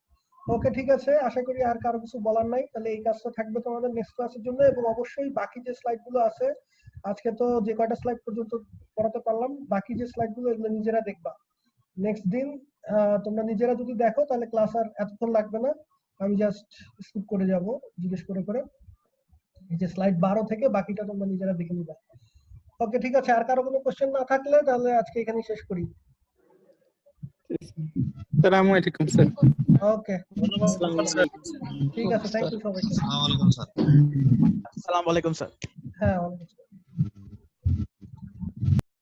ওকে, ঠিক আছে, আশা করি আর কারো কিছু বলার নাই। তাহলে এই কাজটা থাকবে তোমাদের নেক্সট ক্লাসের জন্য, এবং অবশ্যই বাকি যে স্লাইডগুলো আছে, আজকে তো যে কয়টা স্লাইড পর্যন্ত পড়াতে পারলাম, বাকি যে স্লাইডগুলো এগুলো নিজেরা দেখবা। নেক্সট দিন তোমরা নিজেরা যদি দেখো তাহলে ক্লাস আর এতক্ষণ লাগবে না, আমি জাস্ট স্কিপ করে যাব জিজ্ঞেস করে করে। এই যে স্লাইড 12 থেকে বাকিটা তোমরা নিজেরা দেখে নিবা। ওকে, ঠিক আছে, আর কারো কোনো কোশ্চেন না থাকলে তাহলে আজকে এখানেই শেষ করি। আসসালামু আলাইকুম স্যার। ওকে, ঠিক আছে, থ্যাংক ইউ সবাইকে। আসসালামু আলাইকুম স্যার। আসসালামু আলাইকুম স্যার। হ্যাঁ, ওয়ালাইকুম আসসালাম।